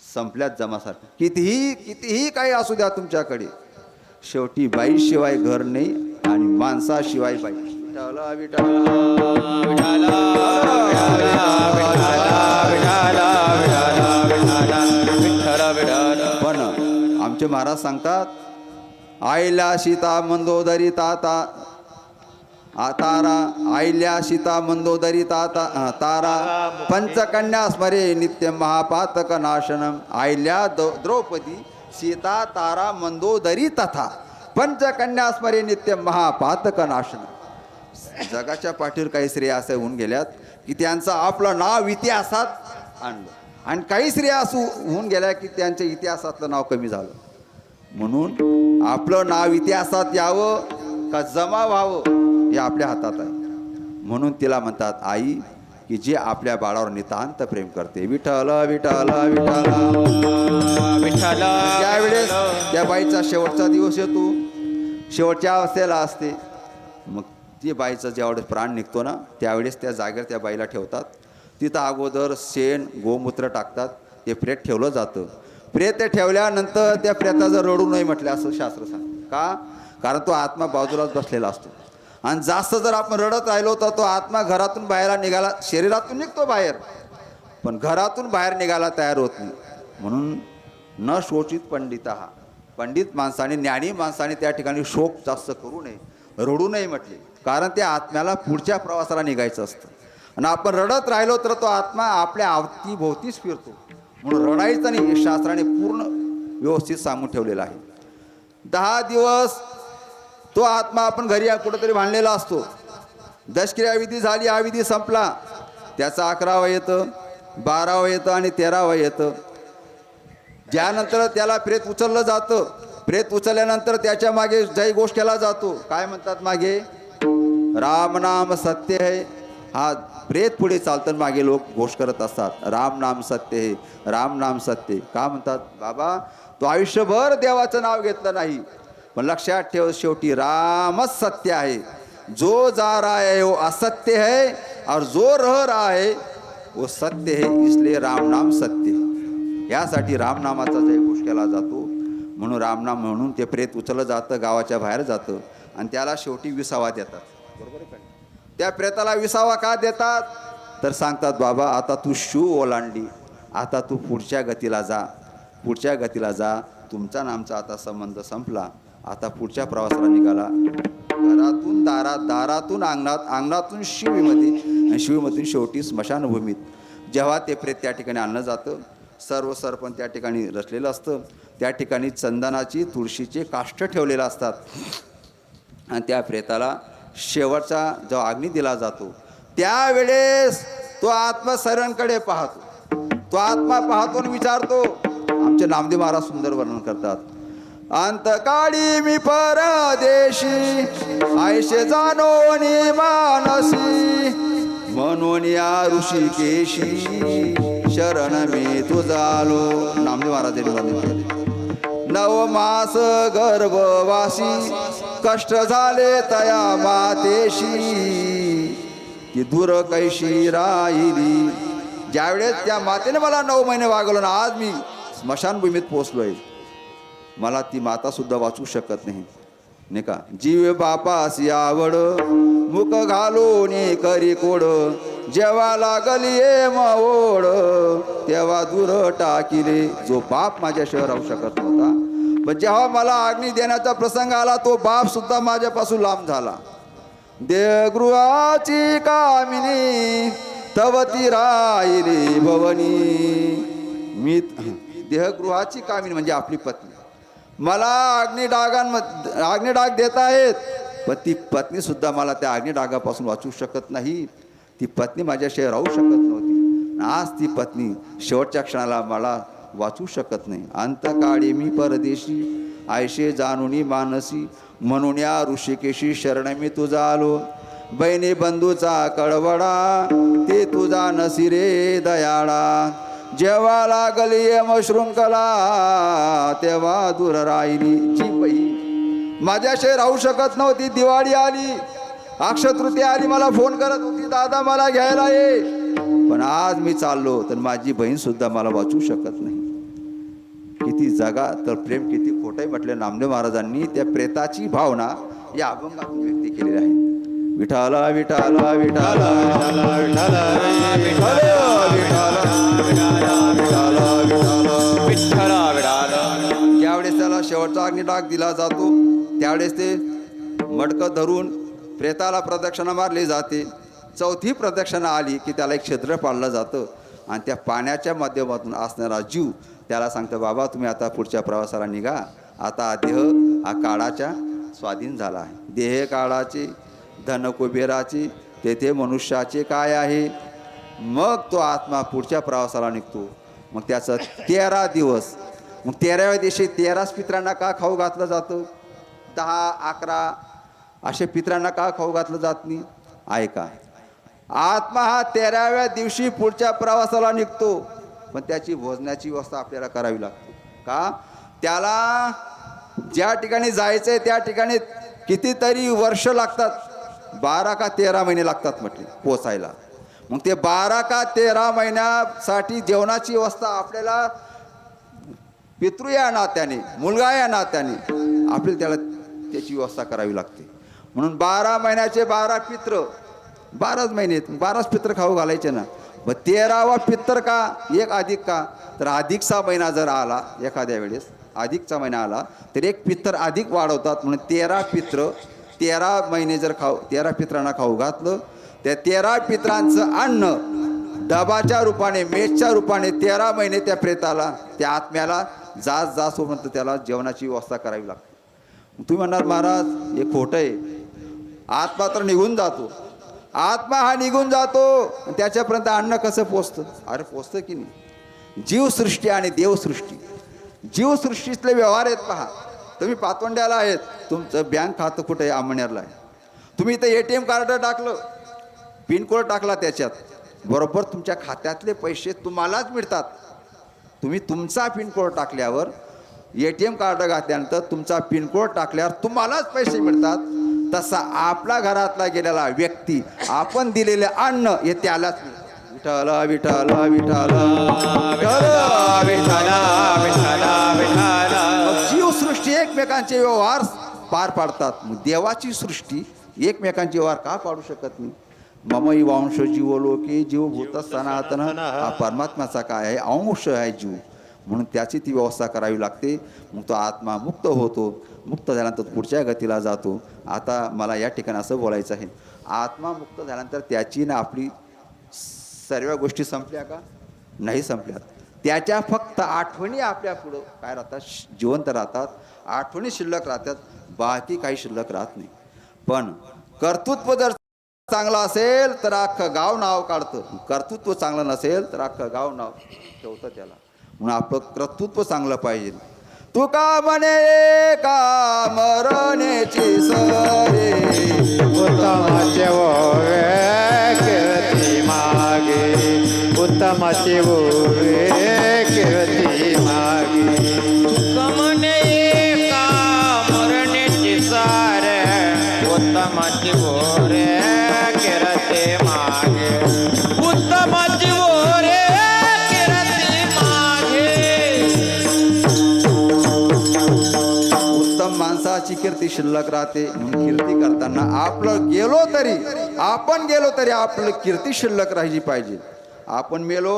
संपल्यात जमासारखं. कितीही कितीही काही असू द्या तुमच्याकडे, शेवटी बाईशिवाय घर नाही आणि माणसाशिवाय बाई. पण आमचे महाराज सांगतात आईला सीता मंदोदरी ताता तारा, आईल्या सीता मंदोदरी तारा, पंचकन्या स्मरे नित्य महापातक नाशनम. आईल्या द्रौपदी सीता तारा मंदोदरी तथा पंचकन्या स्मरे नित्य महापातक नाशनम. जगाच्या पाठीवर काही स्त्रिया असे होऊन गेल्यात की त्यांचं आपलं नाव इतिहासात आणलं, आणि काही स्त्रिया असं होऊन गेल्या की त्यांच्या इतिहासातलं नाव कमी झालं. म्हणून आपलं नाव इतिहासात यावं का जमा व्हावं हे आपल्या हातात आहे. म्हणून तिला म्हणतात आई की जी आपल्या बाळावर नितांत प्रेम करते. विठ्ठल विठ्ठल विठ्ठल विठ्ठल. त्यावेळेस त्या बाईचा शेवटचा दिवस येतो, शेवटच्या अवस्थेला असते. मग ती बाईचा ज्यावेळेस प्राण निघतो ना त्यावेळेस त्या जागेवर त्या बाईला ठेवतात. तिथं अगोदर शेण गोमूत्र टाकतात, ते प्रेत ठेवलं जातं. प्रेत ठेवल्यानंतर त्या प्रेताचं रडू नाही म्हटलं असं शास्त्र सांगतं. का? कारण तो आत्मा बाजूलाच बसलेला असतो, आणि जास्त जर आपण रडत राहिलो तर तो आत्मा घरातून बाहेर निघाला, शरीरातून निघतो बाहेर पण घरातून बाहेर निघायला तयार होत नाही. म्हणून न शोचित पंडित हा, पंडित माणसाने ज्ञानी माणसाने त्या ठिकाणी शोक जास्त करू नये, रडू नये म्हटले. कारण त्या आत्म्याला पुढच्या प्रवासाला निघायचं असतं, आणि आपण रडत राहिलो तर तो आत्मा आपल्या अवतीभोवतीच फिरतो. म्हणून रडायचं नाही हे शास्त्राने पूर्ण व्यवस्थित सांगून ठेवलेलं आहे. 10 दिवस तो आत्मा आपण घरी कुठंतरी बांधलेला असतो. दशक्रिया विधी झाली, हा विधी संपला, त्याचं 11वं येतं, 12वं येतं आणि 13वं येतं. ज्यानंतर त्याला प्रेत उचललं जातं. प्रेत उचलल्यानंतर त्याच्या मागे जय घोष केला जातो. काय म्हणतात मागे? राम नाम सत्य है. हा प्रेत पुढे चालतं, मागे लोक घोष करत असतात राम नाम सत्य है, राम नाम सत्य. का म्हणतात? बाबा तो आयुष्यभर देवाचं नाव घेतलं नाही, पण लक्षात ठेव शेवटी रामच सत्य आहे. जो जा रहा है वो असत्य है, और जो रह रहा है वो सत्य है, इसलिए राम नाम सत्य है. यासाठी रामनामाचा जय घोष केला जातो. म्हणून रामनाम म्हणून ते प्रेत उचललं जातं, गावाच्या बाहेर जातं, आणि त्याला शेवटी विसावा देतात. बरोबर आहे का? त्या प्रेताला विसावा का देतात? तर सांगतात बाबा आता तू शू ओलांडली, आता तू पुढच्या गतीला जा, पुढच्या गतीला जा. तुमचा नामचा आता संबंध संपला, आता पुढच्या प्रवासाला निघाला. घरातून दारात, दारातून अंगणात, अंगणातून शिवीमध्ये, आणि शिवीमधून शेवटी स्मशानभूमीत. जेव्हा ते प्रेत त्या ठिकाणी आणलं जातं सर्व सरपण त्या ठिकाणी रचलेलं असतं. त्या ठिकाणी चंदनाची तुळशीचे काष्ठ ठेवलेले असतात आणि त्या प्रेताला शेवटचा जो अग्नी दिला जातो त्यावेळेस तो आत्मा सर्वांकडे पाहतो. तो आत्मा पाहतो आणि विचारतो. आमचे नामदेव महाराज सुंदर वर्णन करतात. अंतकाळी मी परदेशी आयशे जाणोनी मानसी म्हणून या ऋषिकेशी शरण मी तुझा आलो. नामदेव महाराज नव मास गर्भवासी कष्ट झाले तया मातेशी ती दूर कैशी राहिली. ज्यावेळेस त्या मातेने मला 9 महिने वागवलं ना, आज मी स्मशानभूमीत पोचलोय. मला ती माता सुद्धा वाचू शकत नाही का. जीव बापासी आवड मुख घालून करी कोड जेव्हा लागली मवड तेव्हा दूर टाकिले. जो बाप माझ्याशिवाय राहू शकत नव्हता, पण जेव्हा मला अग्नी देण्याचा प्रसंग आला तो बाप सुद्धा माझ्यापासून लांब झाला. देहगृहाची कामिनी तवती राहिली भवनी. मी देहगृहाची कामिनी म्हणजे आपली पत्नी. मला अग्निडाग देत आहेत, पण ती पत्नी सुद्धा मला त्या अग्निडागापासून वाचू शकत नाही. ती पत्नी माझ्याशिवाय राहू शकत नव्हती. आज ती पत्नी शेवटच्या क्षणाला मला वाचू शकत नाही. अंतकाळी मी परदेशी आयशे जाणुनी मानसी म्हणून या ऋषिकेशी शरण मी तुझा आलो. बहिणी बंधूचा कळवडा ते तुझा नसिरे दयाळा. जेव्हा लागली यमशृंखला तेव्हा दूर राहिली. जी बाई माझ्याशिवाय राहू शकत नव्हती. दिवाळी आली, अक्षयतृतीया आली, मला फोन करत होती, दादा मला घ्यायला ये. पण आज मी चाललो तर माझी बहीण सुद्धा मला वाचू शकत नाही. किती जगा तर प्रेम किती खोटंय म्हटलं नामदेव महाराजांनी. त्या प्रेताची भावना या अभंगातून व्यक्त केलेली आहे. विठाला विठाला विठाला विठाला ज्यावेळेस त्याला शेवटचा अग्निडाग दिला जातो त्यावेळेस ते मडकं धरून प्रेताला प्रदक्षिणा मारली जाते. चौथी प्रदक्षिणा आली की त्याला एक छिद्र पाडलं जातं आणि त्या पाण्याच्या माध्यमातून असणारा जीव त्याला सांगतं, बाबा तुम्ही आता पुढच्या प्रवासाला निघा. आता देह हा काळाच्या स्वाधीन झाला आहे. देह काळाचे धन कुबेराचे तेथे मनुष्याचे काय आहे. मग तो आत्मा पुढच्या प्रवासाला निघतो. मग त्याचं 13 दिवस, मग 13व्या दिवशी 13 पित्रांना का खाऊ घातलं जातं. 10-11 असे पित्रांना का खाऊ घातलं जात नाही. ऐका, आत्मा हा 13व्या दिवशी पुढच्या प्रवासाला निघतो, पण त्याची भोजनाची व्यवस्था आपल्याला करावी लागते. का त्याला ज्या ठिकाणी जायचं आहे त्या ठिकाणी कितीतरी वर्ष लागतात. 12 का 13 महिने लागतात म्हटले पोचायला. मग ते 12 का 13 महिन्यासाठी जेवणाची व्यवस्था आपल्याला पितृ या नात्याने, मुलगा या नात्याने आपल्याला त्याला त्याची व्यवस्था करावी लागते. म्हणून 12 महिन्याचे 12 पित्र, 12 महिने 12 पित्र खाऊ घालायचे ना. मग 13वा पित्र का, एक अधिक का, तर अधिकचा महिना जर आला एखाद्या वेळेस अधिकचा महिना आला तर एक पित्र अधिक वाढवतात. म्हणून 13 पित्र 13 महिने जर 13 पित्रांना खाऊ घातलं, त्या 13 पित्रांचं अन्न डबाच्या रूपाने, मेचच्या रूपाने 13 महिने त्या प्रेताला, त्या आत्म्याला जासोपर्यंत त्याला जेवणाची व्यवस्था करावी लागते. तुम्ही म्हणणार महाराज हे खोटं आहे. आत्मा तर निघून जातो, आत्मा हा निघून जातो, त्याच्यापर्यंत अन्न कसं पोचतं. अरे पोचतं की नाही. जीवसृष्टी आणि देवसृष्टी, जीवसृष्टीतले व्यवहार आहेत. पहा, तुम्ही पातोंड्याला आहेत, तुमचं बँक खातं कुठं आहे, आमनेरला आहे. तुम्ही इथं ATM कार्ड टाकलं, पिनकोड टाकला, त्याच्यात बरोबर तुमच्या खात्यातले पैसे तुम्हालाच मिळतात. तुम्ही तुमचा पिनकोड टाकल्यावर, ATM कार्ड घातल्यानंतर तुमचा पिनकोड टाकल्यावर तुम्हालाच पैसे मिळतात. तसा आपला घरातला गेलेला व्यक्ती, आपण दिलेले अन्न हे त्यालाच मिळतं. विठाला विठाला विठाला जीवसृष्टी एकमेकांचे व्यवहार पार पाडतात. मग देवाची सृष्टी एकमेकांचे व्यवहार का पाडू शकत नाही. ममई वांश जीवलोके जीवभूत सनातन, हा परमात्म्याचा काय आहे, अंश आहे जीव. म्हणून त्याची ती व्यवस्था करावी लागते. मग तो आत्मा मुक्त होतो. मुक्त झाल्यानंतर पुढच्या गतीला जातो. आता मला या ठिकाणी असं बोलायचं आहे, आत्मा मुक्त झाल्यानंतर त्याची ना आपली सर्व गोष्टी संपल्या का, नाही संपल्यात. त्याच्या फक्त आठवणी आपल्या पुढं काय राहतात, जिवंत राहतात, आठवणी शिल्लक राहतात, बाकी काही शिल्लक राहत नाही. पण कर्तृत्व जर चांगलं असेल तर अख्खं गाव नाव काढतं, कर्तृत्व चांगलं नसेल तर अख्खं गाव नाव ठेवतं त्याला. म्हणून आपलं कर्तृत्व चांगलं पाहिजे. तुका म्हणे का मरणेची सरे, उत्तमाचे ओवे कीर्ती मागे, उत्तमाचे ओवे कीर्ती मागे. तुकमने का मरणेची सारे, उत्तमाचे ओरे कीर्ती मागे, उत्तमाचे ओरे कीर्ती मागे. उत्तम माणसाची कीर्ती शिल्लक राहते. म्हणून कीर्ती करताना आपण गेलो तरी आपलं कीर्ती शिल्लक राहिली पाहिजे. आपण मेलो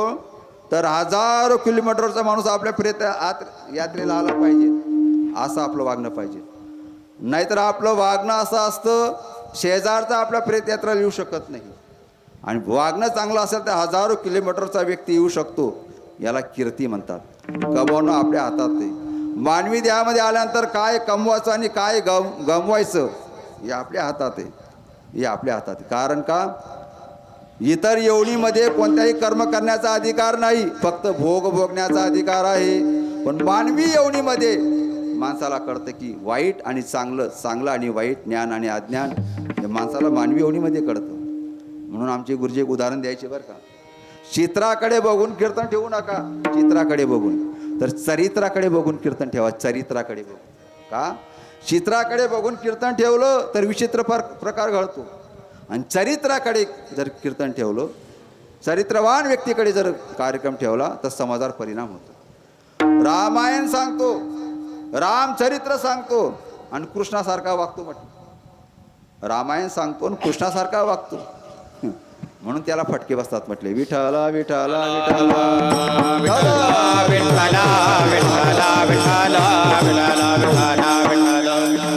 तर हजारो किलोमीटरचा माणूस आपल्या प्रेत यात्रेला आला पाहिजे, असं आपलं वागणं पाहिजे. नाहीतर आपलं वागणं असं असतं, शेजारचा आपल्या प्रेत यात्रेला येऊ शकत नाही. आणि वागणं चांगलं असेल तर हजारो किलोमीटरचा व्यक्ती येऊ शकतो. याला कीर्ती म्हणतात. कमवणं आपल्या हातात आहे. मानवी देहामध्ये आल्यानंतर काय कमवायचं आणि काय गमवायचं हे आपल्या हातात आहे. हे आपल्या हातात आहे. कारण का, इतर योनीमध्ये कोणत्याही कर्म करण्याचा अधिकार नाही, फक्त भोग भोगण्याचा अधिकार आहे. पण मानवी योनीमध्ये माणसाला कळतं की वाईट आणि चांगलं, चांगलं आणि वाईट, ज्ञान आणि अज्ञान हे माणसाला मानवी योनीमध्ये कळतं. म्हणून आमचे गुरुजी एक उदाहरण द्यायचे बरं का. चित्राकडे बघून कीर्तन ठेवू नका, चित्राकडे बघून, तर चरित्राकडे बघून कीर्तन ठेवा. चरित्राकडे बघून का, चित्राकडे बघून कीर्तन ठेवलं तर विचित्र प्रकार घडतो. आणि चरित्राकडे जर कीर्तन ठेवलं, चरित्रवान व्यक्तीकडे जर कार्यक्रम ठेवला तर समाजावर परिणाम होतो. रामायण सांगतो, रामचरित्र सांगतो आणि कृष्णासारखा वागतो. म्हटलं रामायण सांगतो आणि कृष्णासारखा वागतो, म्हणून त्याला फटके बसतात. म्हटले विठ्ठला विठ्ठला विठ्ठला विठ्ठला विठ्ठला विठ्ठला विठ्ठला विठ्ठला विठ्ठला.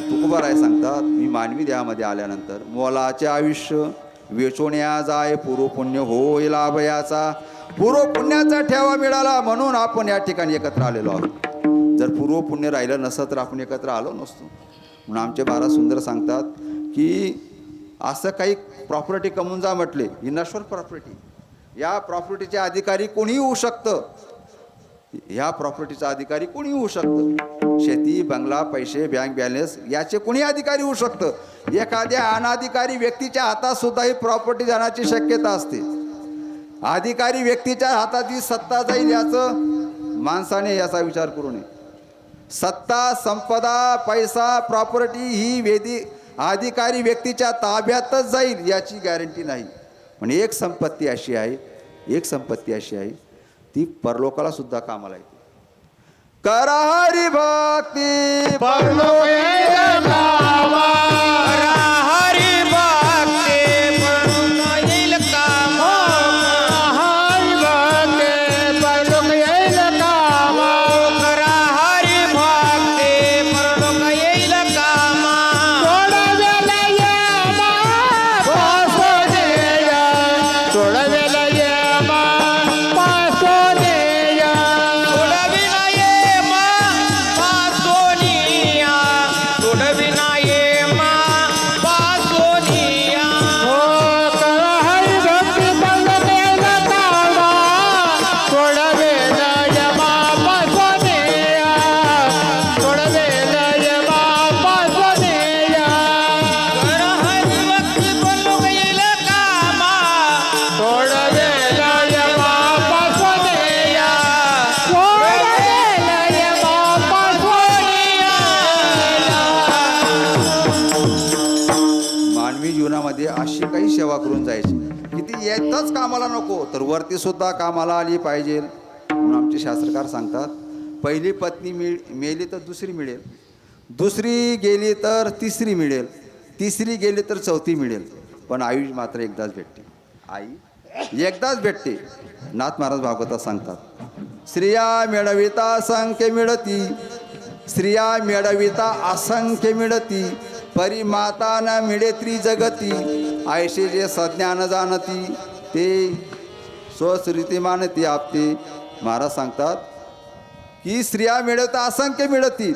तुकोबाराय सांगतात, मी मानवी देहामध्ये आल्यानंतर मोलाचे आयुष्य वेचवण्या जाय, पूर्व पुण्य होय लाभयाचा. पूर्व पुण्याचा ठेवा मिळाला म्हणून आपण या ठिकाणी एकत्र आलेलो आहोत. जर पूर्व पुण्य राहिलं नसतं तर आपण एकत्र आलो नसतो. म्हणून आमचे महाराज सुंदर सांगतात की असं काही प्रॉपर्टी कमवून जा म्हटले, ही नश्वर प्रॉपर्टी. या प्रॉपर्टीचे अधिकारी कोणीही होऊ शकतं. ह्या प्रॉपर्टीचा अधिकारी कोणी होऊ शकतं. शेती, बंगला, पैसे, बँक बॅलन्स याचे कोणी अधिकारी होऊ शकतं. एखाद्या अनाधिकारी व्यक्तीच्या हातात सुद्धा ही प्रॉपर्टी जाण्याची शक्यता असते. अधिकारी व्यक्तीच्या हातात ही सत्ता जाईल याचं माणसाने याचा विचार करू नये. सत्ता, संपदा, पैसा, प्रॉपर्टी ही अधिकारी व्यक्तीच्या ताब्यातच जाईल याची गॅरंटी नाही. पण एक संपत्ती अशी आहे, ती परलोकाला सुद्धा कामाला येते. करा हरी भक्ती परलोक येईल कामा, करा हरी भक्ती परलोक येईल कामा, हरी भक्ती परलोक येईल कामा, करा हरी भक्ती परलोक येईल कामा. सोडवेला येमा पासो देया, सोडवेला येमा पासो देया, सोडविना येमा पासोनिया, सोडविना येमा पासोनिया. हो करा हरी भक्ती परलोक येईल कामा, सोडवेला येमा पासो देया, सोडवेला येमा पासो देया. करा हरी भक्ती परलोक येईल कामा, सोडवेला येमा पासो देया, सोडवेला येमा पासोनिया. मानवी जीवनामध्ये अशी काही सेवा करून जायची की ती येतच कामाला नको तर वरती सुद्धा कामाला आली पाहिजे. म्हणून आमचे शास्त्रकार सांगतात, पहिली पत्नी मेली तर दुसरी मिळेल, दुसरी गेली तर तिसरी मिळेल, तिसरी गेली तर चौथी मिळेल, पण आयुष मात्र एकदाच भेटते. आई एकदाच भेटते. नाथ महाराज भागवतात सांगतात, स्त्रिया मिळविता असंख्य मिळती, स्त्रिया मिळविता असंख्य मिळती, परी माता न मिळे त्रिजगती, ऐशे जे सज्ञान जाणती, ते स्वस्मृती मानती आपते, महाराज सांगतात की स्त्रिया मिळवता असंख्य मिळतील,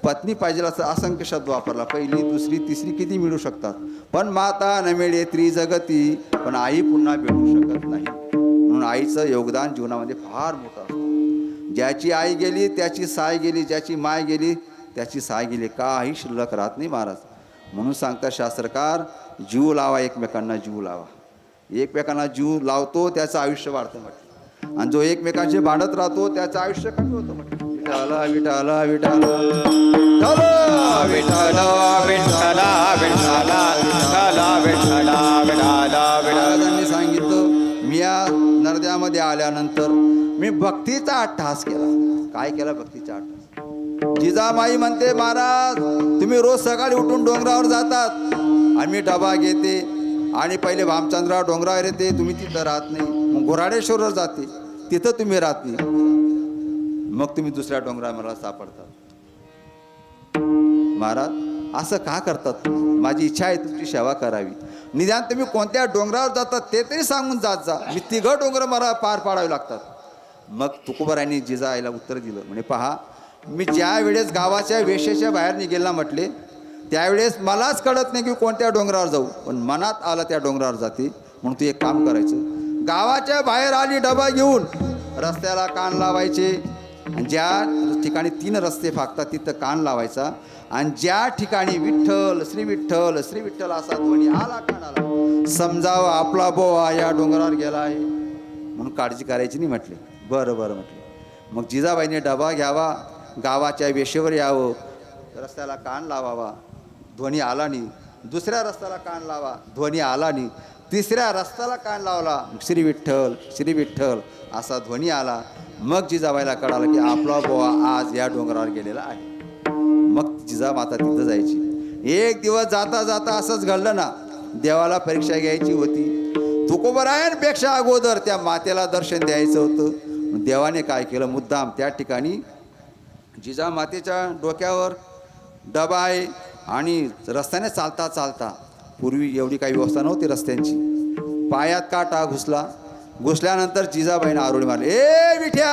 पत्नी पाहिजे असं असंख्य शब्द वापरला, पहिली दुसरी तिसरी किती मिळू शकतात, पण माता न मिळे त्रिजगती, पण आई पुन्हा भेटू शकत नाही. म्हणून आईचं योगदान जीवनामध्ये फार मोठं असतं. ज्याची आई गेली त्याची साय गेली, ज्याची माय गेली त्याची साय गेली, काही शिल्लक राहत नाही महाराज. म्हणून सांगतात शास्त्रकार, जीव लावा एकमेकांना, जीव लावा. एकमेकांना जीव लावतो त्याचं आयुष्य वाढतं म्हटलं, आणि जो एकमेकांशी भांडत राहतो त्याचं आयुष्य कमी होतं म्हटलं. विठाला विठाला विठाला विठ्ठल विठ्ठल विठ्ठल विठ्ठल विठ्ठल महाराजांनी सांगितलं, मी या नरद्यामध्ये आल्यानंतर मी भक्तीचा अट्टहास केला. काय केला? भक्तीचा अट्टहास. जिजामाई म्हणते, महाराज तुम्ही रोज सकाळी उठून डोंगरावर जातात, आम्ही डबा घेते आणि पहिले भामचंद्रा डोंगरावर येते, तुम्ही तिथं राहत नाही. मग घोराडेश्वरवर जाते, तिथं तुम्ही राहत नाही. मग तुम्ही दुसऱ्या डोंगरावर मला सापडतात. महाराज असं का करतात? माझी इच्छा आहे तुमची सेवा करावी. निदान तुम्ही कोणत्या डोंगरावर जातात ते तरी सांगून जात जा. मी तिघं डोंगर मला पार पाडावे लागतात. मग तुकोबारायांनी जिजाईला उत्तर दिलं, म्हणे पहा, मी ज्या वेळेस गावाच्या वेशेच्या बाहेर निघेला म्हटले, त्यावेळेस मलाच कळत नाही की कोणत्या डोंगरावर जाऊ, पण मनात आलं त्या डोंगरावर जाते. म्हणून तू एक काम करायचं, गावाच्या बाहेर आली डबा घेऊन, रस्त्याला कान लावायचे, ज्या ठिकाणी 3 रस्ते फाकतात तिथं कान लावायचा, आणि ज्या ठिकाणी विठ्ठल श्री विठ्ठल असा ध्वनी आला कानाला, समजावं आपला बोवा या डोंगरावर गेला आहे, म्हणून काळजी करायची नाही म्हटले. बरं बरं म्हटले. मग जिजाबाईने डबा घ्यावा, गावाच्या वेशेवर यावं, रस्त्याला कान लावावा, ध्वनी आला नाही. दुसऱ्या रस्त्याला कान लावा, ध्वनी आला नाही. तिसऱ्या रस्त्याला कान लावला, श्री विठ्ठल असा ध्वनी आला. मग जिजाबाईला कळालं की आपला बोवा आज या डोंगरावर गेलेला आहे. मग जिजामाता तिथं जायची. एक दिवस जाता जाता असंच घडलं ना, देवाला परीक्षा घ्यायची होती. तुकोबारायांपेक्षा अगोदर त्या मातेला दर्शन द्यायचं होतं. देवाने काय केलं, मुद्दाम त्या ठिकाणी जिजामातेच्या डोक्यावर डबा आहे आणि रस्त्याने चालता चालता, पूर्वी एवढी काही व्यवस्था नव्हती रस्त्यांची, पायात काटा घुसल्यानंतर जिजाबाईने आरोळी मारली, ए विठ्या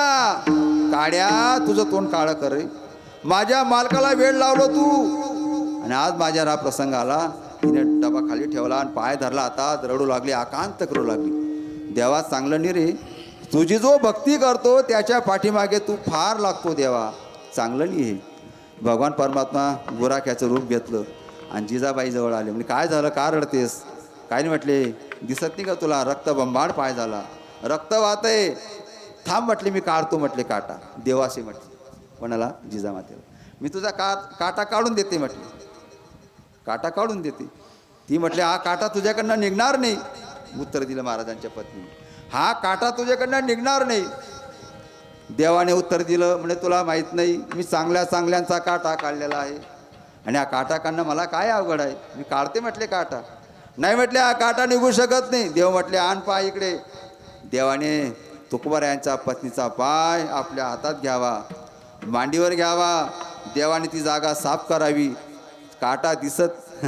काड्या, तुझं तोंड काळं कर रे, माझ्या मालकाला वेळ लावलो तू. आणि आज माझ्यावर हा प्रसंग आला. तिने डबा खाली ठेवला आणि पाय धरला, आता रडू लागली, आकांत करू लागली. देवा चांगलं नाही रे, तुझी जो भक्ती करतो त्याच्या पाठीमागे तू फार लागतो देवा, चांगलं नाही हे. भगवान परमात्मा गुराख्याचं रूप घेतलं आणि जिजाबाई जवळ आले. म्हणजे काय झालं, का रडतेस? काय नाही म्हटले, दिसत नाही का तुला, रक्तबंबाळ पाय झाला, रक्त वाहतंय, थांब म्हटले, मी काढतो म्हटले काटा. देवाशी म्हटले, कोणाला? जिजामातेला. मी तुझा काटा काढून देते म्हटले, काटा काढून देते. ती म्हटले, हा काटा तुझ्याकडनं निघणार नाही. उत्तर दिलं महाराजांच्या पत्नीने, हा काटा तुझ्याकडनं निघणार नाही. देवाने उत्तर दिलं, म्हणजे तुला माहीत नाही, मी चांगल्यांचा काटा काढलेला आहे, आणि हा काटा काढणं मला काय अवघड आहे, मी काढते म्हटले काटा. नाही म्हटले, हा काटा निघू शकत नाही. देव म्हटले, आण पाय इकडे. देवाने तुकोबारायांच्या पत्नीचा पाय आपल्या हातात घ्यावा, मांडीवर घ्यावा. देवाने ती जागा साफ करावी, काटा दिसत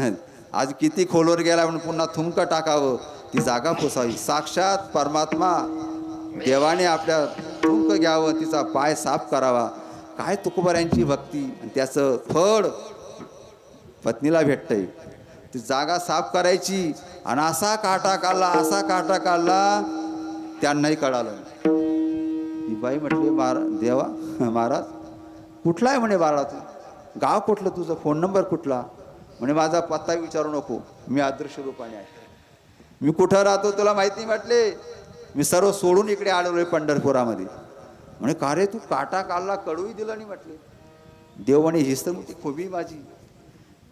आज किती खोलवर गेला म्हणून पुन्हा थुंक टाकावं, ती जागा पुसावी. साक्षात परमात्मा देवाने आपल्या थुंक घ्यावं, तिचा पाय साफ करावा. काय तुकोबारायांची भक्ती, आणि त्याचं फळ पत्नीला भेटतंय. ती जागा साफ करायची, आणि असा काटा काढला त्यांनाही कळालं. ती बाई म्हटली, देवा महाराज कुठला आहे म्हणे बाळा तू, गाव कुठलं तुझं, फोन नंबर कुठला? म्हणे माझा पत्ता विचारू नको, मी अदृश्य रूपाने आहे, मी कुठं राहतो तुला माहिती? म्हटले, मी सर्व सोडून इकडे आलेलो आहे पंढरपुरामध्ये. म्हणे का रे, तू काटा काढला, कळूही दिलं नाही म्हटले. देव म्हणे, हीच तर मोठी खुबी माझी.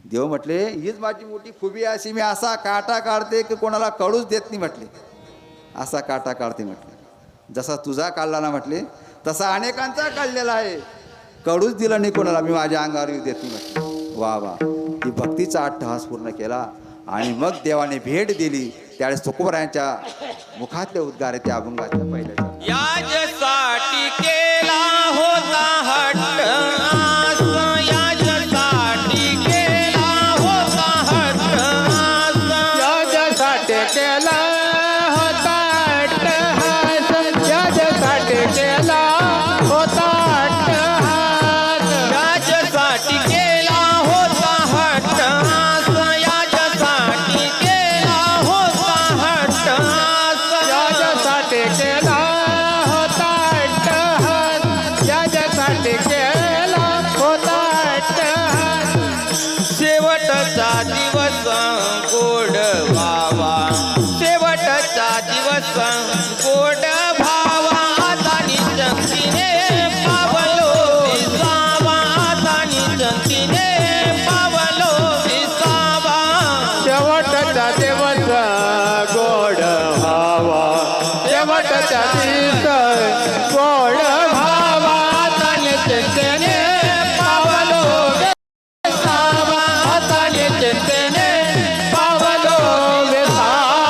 देव म्हटले, हीच माझी मोठी खुबी अशी, मी असा काटा काढते की कोणाला कळूच देत नाही म्हटले, असा काटा काढते म्हटले. जसा तुझा काढला ना म्हटले, तसा अनेकांचा काढलेला आहे, कळूच दिलं नाही कोणाला, मी माझ्या अंगावर येऊ देत नाही म्हटले. वा वा, ती भक्तीचा अट्टहास पूर्ण केला. आणि मग देवाने भेट दिली. त्यावेळेस तुकोबारायांच्या मुखातले उद्गार त्या अभंगाच्या पहिल्याच्या, याजसाठी केला होता हट्ट, याजसाठी केला होता हट्ट, याजसाठी केला होता हट्ट, याजसाठी केला शेवटचा दिवस गोड भावा शेवटचा दिवस गोड भावा ताने चिंतेने पावलो विसावा ताने चिंतेने पावलो विसावा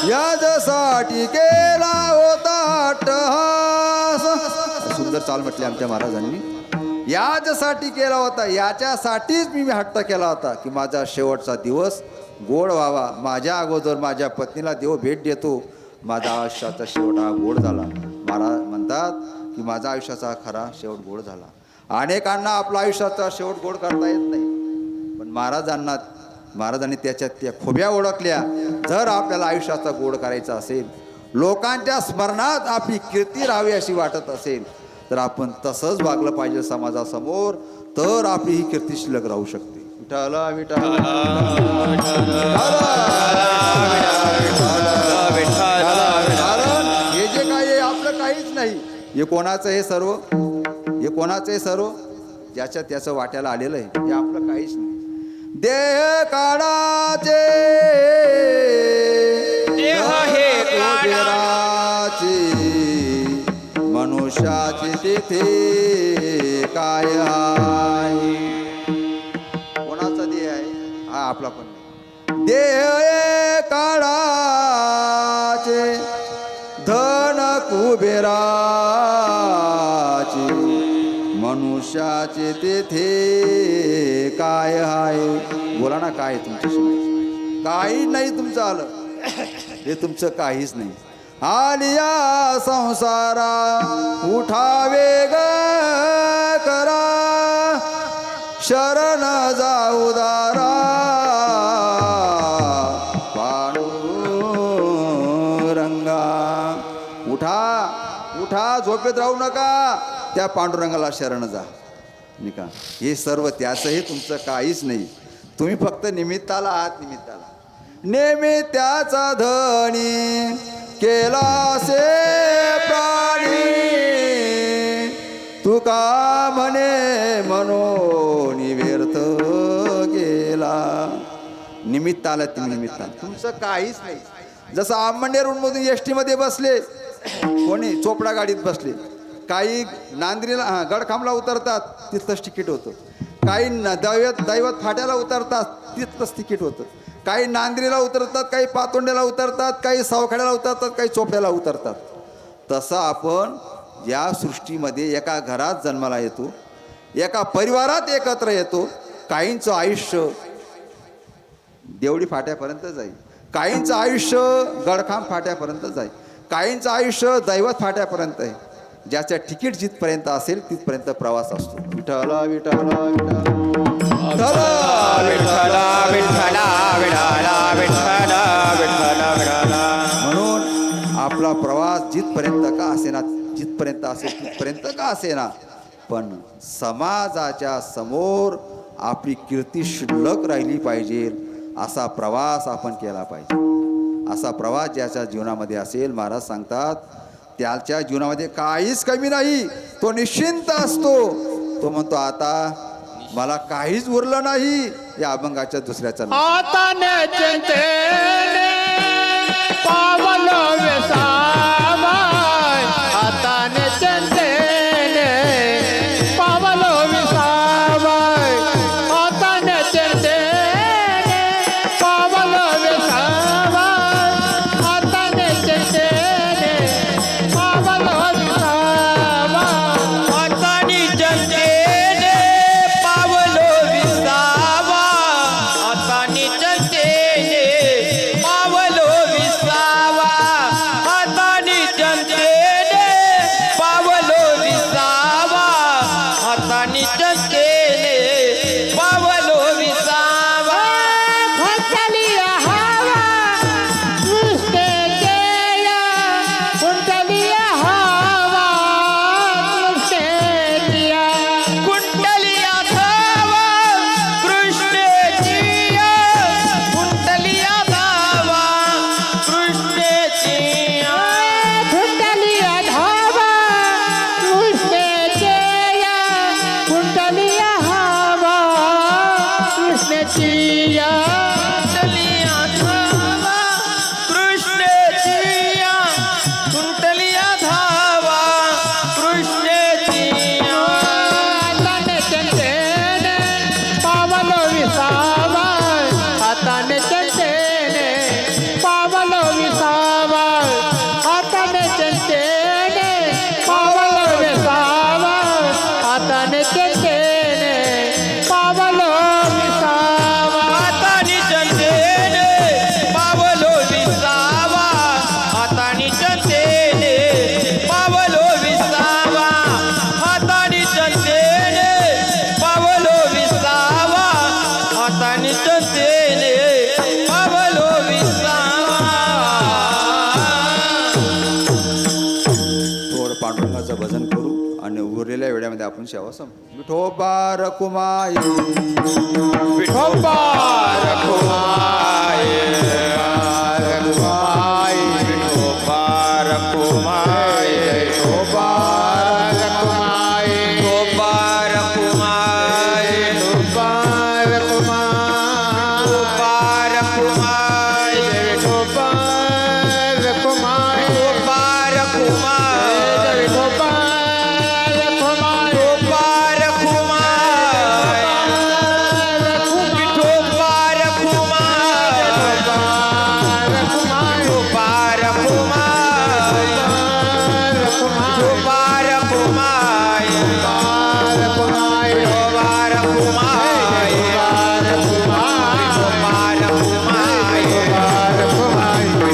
याच्यासाठी केला होता अट्टहास. सुंदर चाल म्हटली आमच्या महाराजांनी. याच्यासाठी केला होता, याच्यासाठीच मी हट्ट केला होता की माझा शेवटचा दिवस गोड व्हावा. माझ्या अगोदर माझ्या पत्नीला देव भेट देतो. माझा आयुष्याचा शेवट हा गोड झाला. महाराज म्हणतात की माझा आयुष्याचा खरा शेवट गोड झाला. अनेकांना आपला आयुष्याचा शेवट गोड करता येत नाही, पण महाराजांनी त्याच्यात त्या खुब्या ओळखल्या. जर आपल्याला आयुष्याचा गोड करायचा असेल, लोकांच्या स्मरणात आपली कीर्ती राहावी अशी वाटत असेल, तर आपण तसंच वागलं पाहिजे समाजासमोर, तर आपली ही कीर्ती शिल्लक राहू शकते. विठ्ठल विठ्ठल कारण हे जे काही आहे आपलं काहीच नाही. हे कोणाचं हे सर्व, हे कोणाचं हे सर्व, ज्याच्या त्याचं वाट्याला आलेलं आहे. हे आपलं काहीच नाही. देह काळाचे देह हे कुबेराचे, मनुष्याचे तेथे काय आहे. कोणाचा देह आहे हा आपला पण नाही. देह हे काळाचे धन कुबेराचे, मनुष्याचे तेथे काय आहे. बोला ना, काय तुमच्याशी? काही नाही तुमचं आलं, हे तुमचं काहीच नाही. आलिया संसारा उठावे ग करा, शरण जाऊ दारा पांडुरंगा. उठा उठा, झोपेत राहू नका, त्या पांडुरंगाला शरण जा. नाही का? हे सर्व त्याचं हे तुमचं काहीच नाही. तुम्ही फक्त निमित्ताला आहात. निमित्ताला निमित्ताचा धनी केला से प्राणी, तुका म्हणे म्हणून व्यर्थ गेला. निमित्ताला ती निमित्ताला तुमचं काहीच नाही. जसं आंबंडे रोडमधून एस टीमध्ये बसले, कोणी चोपडा गाडीत बसले, काही नांद्रीला गडखांबला उतरतात, तिथलंच तिकीट होतं. काही दैवत फाट्याला उतरतात, तिथलंच तिकीट होतं. काही नांद्रीला उतरतात, काही पातोंड्याला उतरतात, काही सावखेड्याला उतरतात, काही चोपड्याला उतरतात. तसं आपण या सृष्टीमध्ये एका घरात जन्माला येतो, एका परिवारात एकत्र येतो. काहींचं आयुष्य देवडी फाट्यापर्यंत जाईल, काहींचं आयुष्य गडखांब फाट्यापर्यंत जाईल, काहींचं आयुष्य दैवत फाट्यापर्यंत आहे. ज्याचं तिकीट जिथपर्यंत असेल तिथपर्यंत प्रवास असतो. विठ्ठल विठ्ठल म्हणून आपला प्रवास जिथपर्यंत का असेना, जिथपर्यंत असेल तिथपर्यंत का असेना, पण समाजाच्या समोर आपली कीर्ती शिल्लक राहिली पाहिजे असा प्रवास आपण केला पाहिजे. असा प्रवास ज्याच्या जीवनामध्ये असेल, महाराज सांगतात त्याच्या जीवनामध्ये काहीच कमी नाही. तो निश्चिंत असतो. तो म्हणतो आता मला काहीच उरलं नाही. या अभंगाच्या दुसऱ्या चरणात हाताने चिंतेने पावलो विसावा, हाताने चिंतेने पावलो विसावा, हाताने चिंतेने पावलो विसावा, हाताने चिंतेने पावलो विसावा, हाताने चिंतेने पावलो विसावा, हाताने चिंतेने पावलो कृष्णेचिया कुंटलिया धावा कृष्णेचिया कुंटलिया धावा कृष्णेचिया हाताने चंदेने पावलो विसावा हाताने चंदेने पावलो विसावा हाताने चंदेने पावलो विसावा हाताने चंदेने पावलो विसावा हातानी चंदेने पावलो विसावा हातानी चंदेने पावलो विसावा हातानी चंदेने पावलो विसावा हातानी चंदेने पावलो विसावा थोडं पांडुरंगाचं भजन करू आणि उरलेल्या वेळामध्ये आपण सेवा संपू. विठोबा रखुमाई विठोबा रखुमाई रखुमाई विठोबा रखुमाई विठोबा रखुमाई विठोबा रखुमाई विठोबा रखुमाई विठोबा रखुमाई विठोबा रखुमाई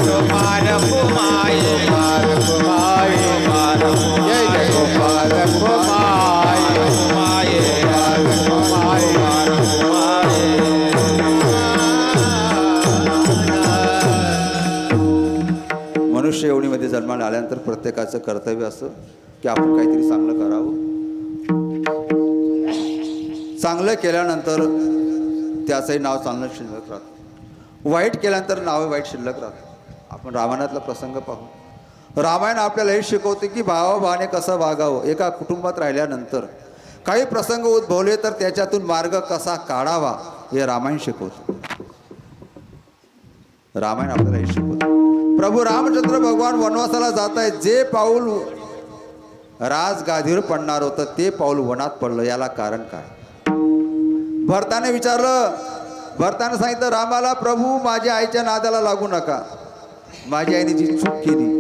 विठोबा रखुमाई विठोबा रखुमाई विठोबा रखुमाई विठोबा मनुष्य योनीमध्ये जन्माला आल्यानंतर प्रत्येकाचं कर्तव्य असं की आपण काहीतरी चांगलं करावं. चांगलं केल्यानंतर त्याचंही नाव चांगलं शिल्लक राहतं. वाईट केल्यानंतर नाव वाईट शिल्लक राहतं. आपण रामायणातला प्रसंग पाहू. रामायण आपल्याला हे शिकवते की भावाभावाने कसं वागावं. एका कुटुंबात राहिल्यानंतर काही प्रसंग उद्भवले तर त्याच्यातून मार्ग कसा काढावा हे रामायण शिकवतं. रामायण आपल्याला हे शिकवतं. प्रभू रामचंद्र भगवान वनवासाला जात आहेत. जे पाऊल राजगादीवर पडणार होतं ते पाऊल वनात पडलं. याला कारण काय? भरताने विचारलं. भरताने सांगितलं रामाला, प्रभू माझ्या आईच्या नादाला लागू नका. माझ्या आईने जी चूक केली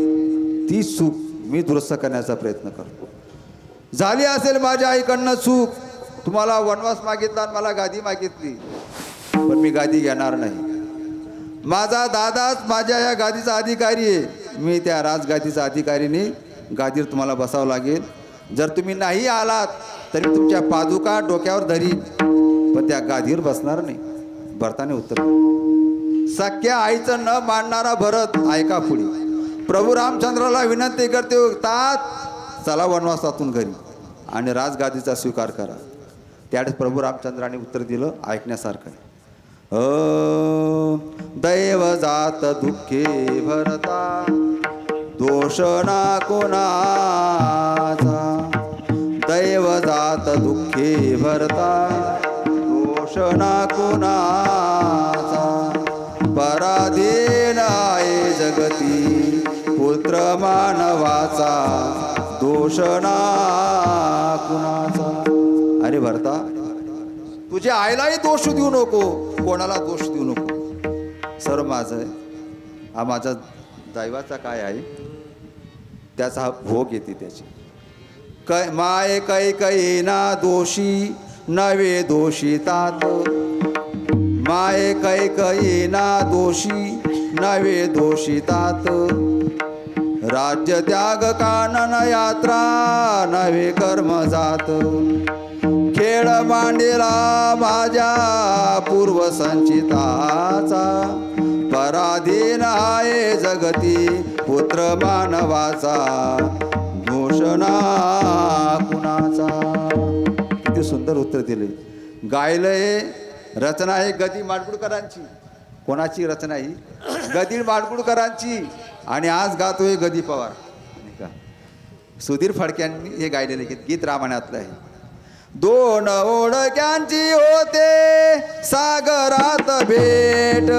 ती चूक मी दुरुस्त करण्याचा प्रयत्न करतो. झाली असेल माझ्या आईकडनं चूक, तुम्हाला वनवास मागितला आणि मला गादी मागितली, पण मी गादी घेणार नाही. माझा दादाच माझ्या या गादीचा अधिकारी आहे. मी त्या राजगादीचा अधिकारीने गादीवर तुम्हाला बसावं लागेल. जर तुम्ही नाही आलात तरी तुमच्या पादुका डोक्यावर धरी, पण त्या गादीवर बसणार नाही. भरताने उत्तर दिलं. सख्या आईचं न मानणारा भरत ऐका पुढे. प्रभू रामचंद्राला विनंती करते, तात चला वनवासातून घरी आणि राजगादीचा स्वीकार करा. त्यावेळेस प्रभू रामचंद्राने उत्तर दिलं ऐकण्यासारखं आहे. दैव जात दुःखे भरता, दोष ना कोणाचा. दैव जात दुःखे भरता, दोष ना कोणाचा. पराधीन आहे जगती पुत्र मानवाचा, दोष ना कुणाचा. अरे भरता, तुझ्या आईलाही दोष देऊ नको, कोणाला दोष देऊ नको. सर्व माझं आहे. हा माझा दैवाचा काय आहे त्याचा हा भोग येते त्याची. माय कै ना दोषी नवे दोषी तात. माय कै ना दोषी नवे दोषी तात. राज्य त्याग कानन यात्रा नवे कर्म जात. खेळ मांडला माझ्या पूर्व संचिताचा, पराधीन आहे जगती पुत्र मानवाचा, घोषणा कुणाचा. किती सुंदर उत्तर दिले. गायलंय रचना आहे गदी माडगुळकरांची. कोणाची रचना ही? गदी माडगुळकरांची. आणि आज गातोय गदी पवार. नाही का? सुधीर फडक्यांनी हे गायलेले गीत रामायणातलं आहे. दोन ओळख्यांची होते सागरात भेट,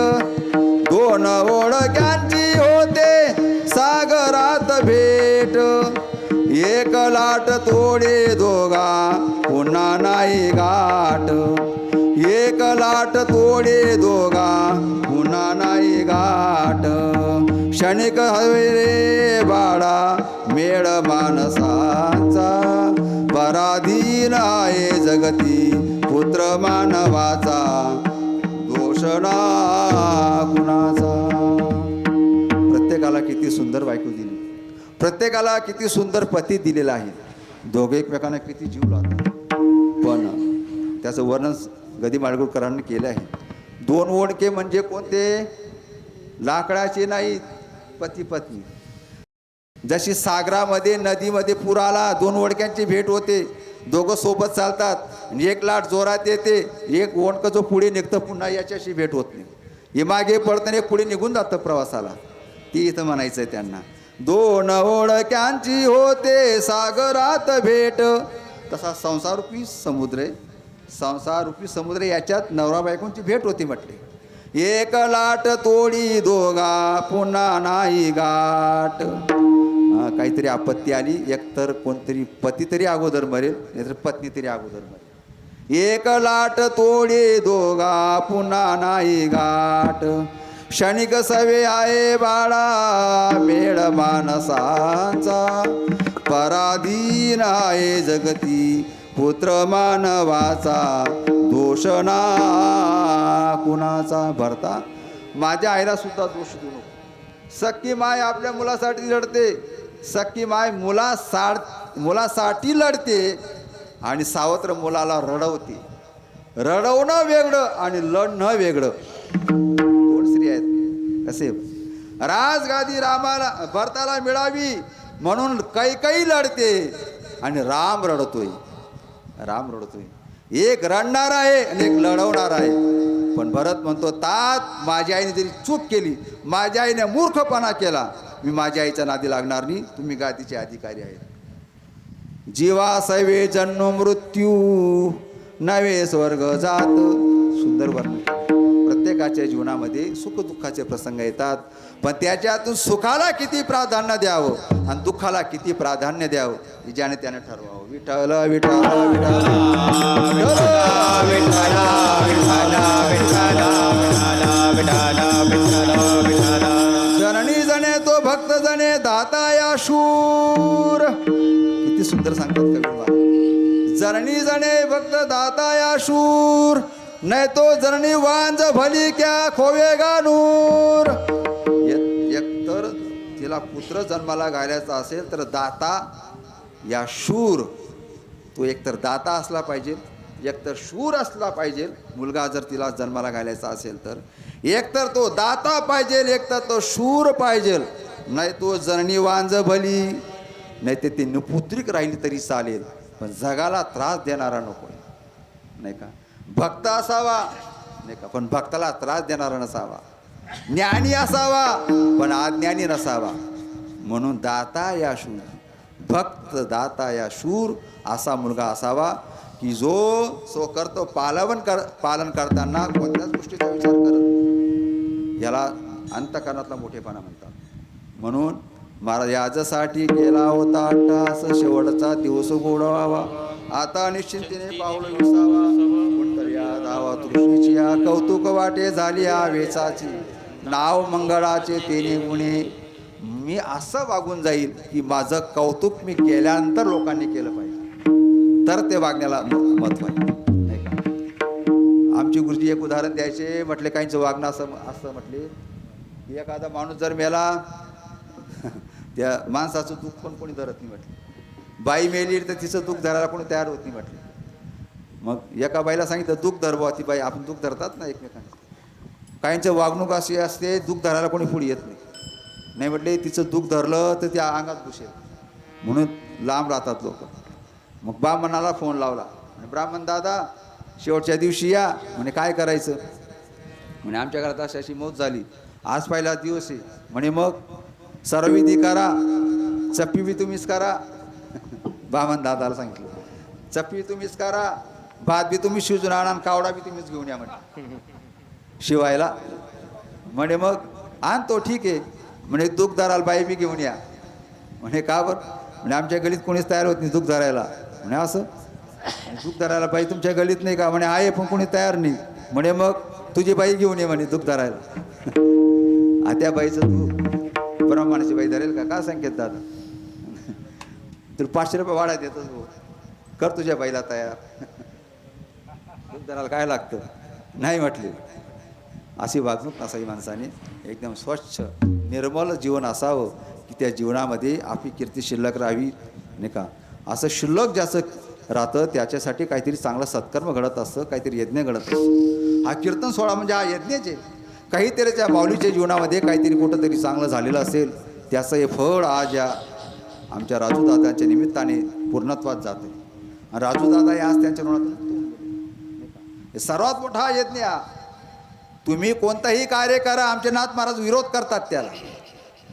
दोन ओळख्यांची होते सागरात भेट, एक लाट तोडे दोघा पुन्हा नाही गाठ, एक लाट तोडे दोघा पुन्हा नाही गाठ, क्षणिक हवे रे बाळा मेळ माणसाचा, पराधीन आहे जगती पुत्र मानवाचा, दोष ना कुणाचा. प्रत्येकाला किती सुंदर बायको दिली, प्रत्येकाला किती सुंदर पती दिलेला आहे, दोघे एकमेकांना किती जीव लावतात, पण त्याचं वर्णन गदी माडगुळकरांनी केलं आहे. दोन ओळखे म्हणजे कोणते? लाकडाचे नाही, पती पत्नी. जशी सागरामध्ये नदीमध्ये पूर आला, दोन ओळख्यांची भेट होते, दोघं सोबत चालतात आणि एक लाट जोरात येते, एक ओळख जो पुढे निघतं पुन्हा याच्याशी भेट होत नाही, हे मागे पडताना एक पुढे निघून जातं प्रवासाला. ती इथं म्हणायचं आहे त्यांना. दोन ओळख्यांची होते सागरात भेट. तसा संसारूपी समुद्र आहे, संसारूपी समुद्र, याच्यात नवरा बायकोंची भेट होती म्हटले. एक लाट तोडी दोघा पुन्हा नाही गाठ. काहीतरी आपत्ती आली, एकतर कोणतरी पती तरी अगोदर मरेल, नाहीतर पत्नी तरी अगोदर मरेल. एक लाट तोडी दोघा पुन्हा नाही गाठ, क्षणिक सवे आहे बाळा मेळ माणसाचा, पराधीन आहे जगती पुत्र मानवाचा, दोष ना कुणाचा. भरता माझ्या आईला सुद्धा दोष देऊ नको. सख्खी माय आपल्या मुलासाठी लढते, सख्खी माय मुलासाठी लढते आणि सावत्र मुलाला रडवते. रडवणं वेगळं आणि लढणं वेगळं. दोन स्त्री आहेत. कसे? राजगादी रामाला भरताला मिळावी म्हणून कैकई लढते आणि राम रडतोय, राम रडतोय. एक रडणार आहे आणि एक लढवणार आहे. पण भरत म्हणतो, तात माझ्या आईने जरी चूक केली, माझ्या आईने मूर्खपणा केला, मी माझ्या आईच्या नादी लागणार नाही, तुम्ही गादीचे अधिकारी आहेत. जीवा सवे जन्म मृत्यू नवे स्वर्ग जात. सुंदर वर्णन. प्रत्येकाच्या जीवनामध्ये सुख दुःखाचे प्रसंग येतात, पण त्याच्यातून सुखाला किती प्राधान्य द्यावं आणि दुःखाला किती प्राधान्य द्यावं हे ज्याने त्याने ठरवावं. विठ्ठल विठ्ठल जननी जने तो भक्त जने दाता या शूर. किती सुंदर सांगतात कवी. जननी जने भक्त दाता या शूर, नाही तो जननी वांज भली क्या खोवेगा नूर. एकतर तिला पुत्र जन्माला घालायचा असेल तर दाता या शूर, तो एकतर दाता असला पाहिजे, एकतर शूर असला पाहिजे. मुलगा जर तिला जन्माला घालायचा असेल तर एकतर तो दाता पाहिजे, एकतर तो शूर पाहिजे. नाही तो जननी वांज भली, नाही ते ती निपुत्रिक राहिली तरी चालेल, पण जगाला त्रास देणारा नको, नाही का. भक्त असावा, नाही का, पण भक्ताला त्रास देणारा नसावा. ज्ञानी असावा पण अज्ञानी नसावा. म्हणून दाता या शूर, भक्त दाता या शूर असा मुलगा असावा की जो सो करतो पालन करताना कोणत्याच गोष्टीचा विचार करत. याला अंतःकरणातला मोठेपणा म्हणतात. म्हणून महाराज याच्यासाठी केला होता अट्टास, शेवटचा दिवस गोडवावा, आता निश्चिंतीने पावलं विसावा. कुंटर्या धावा तृष्णीची या कौतुक वाटे झाली या वेचाची, नाव मंगळाचे तेने गुणे. मी असं वागून जाईल की माझं कौतुक मी केल्यानंतर लोकांनी केलं पाहिजे, तर ते वागण्याला महत्त्व आहे, नाही का. आमचे गुरुजी एक उदाहरण द्यायचे. म्हटले काहींचं वागणं असं म्हटले की एखादा माणूस जर मेला त्या माणसाचं दुःख पण कोणी धरत नाही म्हटले. बाई मेली तर तिचं दुःख धरायला कोणी तयार होत नाही म्हटले. मग एका बाईला सांगितलं दुःख धरवा, ती बाई आपण दुःख धरतात ना एकमेकांना. काहींचं वागणूक अशी असते दुःख धरायला कोणी पुढे येत नाही म्हटले. तिचं दुःख धरलं तर त्या अंगात घुसेल म्हणून लांब राहतात लोक. मग ब्राह्मणाला फोन लावला आणि ब्राह्मण दादा शेवटच्या दिवशी या म्हणे. काय करायचं म्हणे. आमच्या घरात अशी अशी मौत झाली, आज पहिला दिवस आहे म्हणे. मग सर्व विधी करा, चप्पी बी तुम्हीच करा. ब्राह्मण दादाला सांगितलं. चपी तुम्हीच करा, भात बी तुम्ही शिजून आणा आणि कावडा बी तुम्हीच घेऊन या म्हणे शिवायला. म्हणे मग आणतो, ठीक आहे. म्हणे दूध धरायला बाई बी घेऊन या. म्हणे का बरं? म्हणे आमच्या गलीत कोणीच तयार होत नाही दूध धरायला. म्हणे असं? दूध धरायला बाई तुमच्या गलीत नाही का? म्हणे आहे पण कोणी तयार नाही. म्हणे मग तुझी बाई घेऊन ये म्हणे दूध धरायला. त्या बाईचं तू ब्राह्मणाची बाई धरेल का? काय संकेत दादा? तुला 500 रुपये वाढा देतो तू, कर तुझ्या बाईला तयार. दूध धरायला काय लागतं? नाही म्हटले. अशी वागणूक नसावी माणसाने. एकदम स्वच्छ निर्मल जीवन असावं की त्या जीवनामध्ये आपली कीर्ती शिल्लक राहावी, नाही का? असं शिल्लक ज्याचं राहतं त्याच्यासाठी काहीतरी चांगलं सत्कर्म घडत असतं, काहीतरी यज्ञ घडत असतं. हा कीर्तन सोहळा म्हणजे हा यज्ञच आहे. काहीतरी त्या माऊलीच्या जीवनामध्ये काहीतरी कुठंतरी चांगलं झालेलं असेल, त्याचं हे फळ आज या आमच्या राजूदादांच्या निमित्ताने पूर्णत्वात जाते. आणि राजूदादा हे आज त्यांच्या ऋणातून हे सर्वात मोठा हा यज्ञ हा. तुम्ही कोणताही कार्य करा, आमचे नाथ महाराज विरोध करतात त्याला.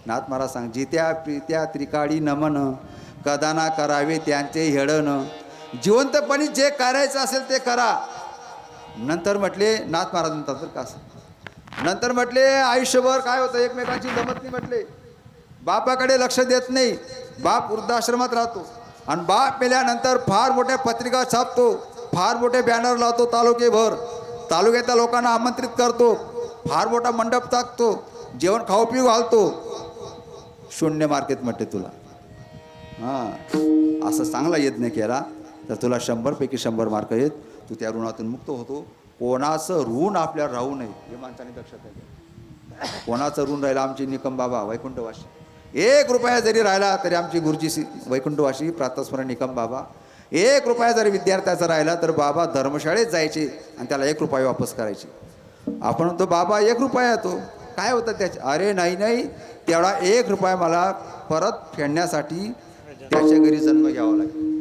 नाथ महाराज सांग, जित्या प्रीत्या त्रिकाळी नमन, कदाना करावे त्यांचे हेडन. जिवंतपणी जे करायचं असेल ते करा. नंतर म्हटले नाथ महाराज म्हणतात का असं, नंतर म्हटले आयुष्यभर काय होतं, एकमेकांची जमत नाही म्हटले. बापाकडे लक्ष देत नाही, बाप वृद्धाश्रमात राहतो आणि बाप मेल्यानंतर फार मोठ्या पत्रिका छापतो, फार मोठे बॅनर लावतो तालुकेभर, तालुक्यातल्या लोकांना आमंत्रित करतो, फार मोठा मंडप टाकतो, जेवण खाऊ पिऊ घालतो. शून्य मार्केट म्हटले तुला. हां, असं चांगला यज्ञ केला तर तुला 100 पैकी 100 मार्क येत. तू त्या ऋणातून मुक्त होतो. कोणाचं ऋण आपल्याला राहू नये हे माणसाने लक्षात ठेवा. कोणाचं ऋण राहिलं, आमची निकम बाबा वैकुंठवासी 1 रुपया जरी राहिला तरी आमची गुरुजी वैकुंठवासी प्रातस्मरण निकम बाबा 1 रुपया जरी विद्यार्थ्याचा राहिला तर बाबा धर्मशाळेत जायचे आणि त्याला 1 रुपया वापस करायचे. आपण म्हणतो बाबा 1 रुपया तो काय होतं त्याचे? अरे नाही नाही, तेवढा 1 रुपया मला परत फेडण्यासाठी त्याच्या घरी जन्म घ्यावा लागेल.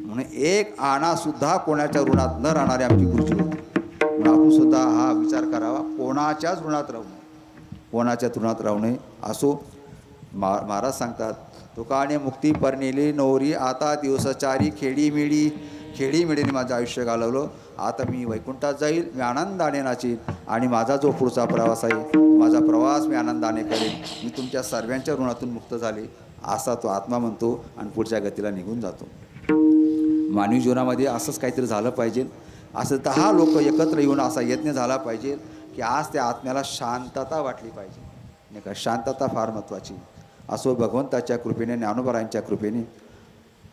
म्हणून 1 आणासुद्धा कोणाच्या ऋणात न राहणारे आमची गुरुजी होते. म्हणून आपण सुद्धा हा विचार करावा, कोणाच्याच ऋणात राहू नये, कोणाच्या ऋणात राहू नये. असो महाराज सांगतात, तुकाने मुक्ती परनेली नवरी, आता दिवसचारी खेडी मिळीने माझं आयुष्य घालवलं. आता मी वैकुंठात जाईल, मी आनंदाने नाचीन आणि माझा जो पुढचा प्रवास आहे, माझा प्रवास मी आनंदाने करेन. मी तुमच्या सर्वांच्या ऋणातून मुक्त झाले असा तो आत्मा म्हणतो आणि पुढच्या गतीला निघून जातो. मानवी जीवनामध्ये असंच काहीतरी झालं पाहिजे. असं 10 लोक एकत्र येऊन असा यज्ञ झाला पाहिजे की आज त्या आत्म्याला शांतता वाटली पाहिजे, नाही का? शांतता फार महत्त्वाची. असो भगवंताच्या कृपेने, ज्ञानोबारांच्या कृपेने,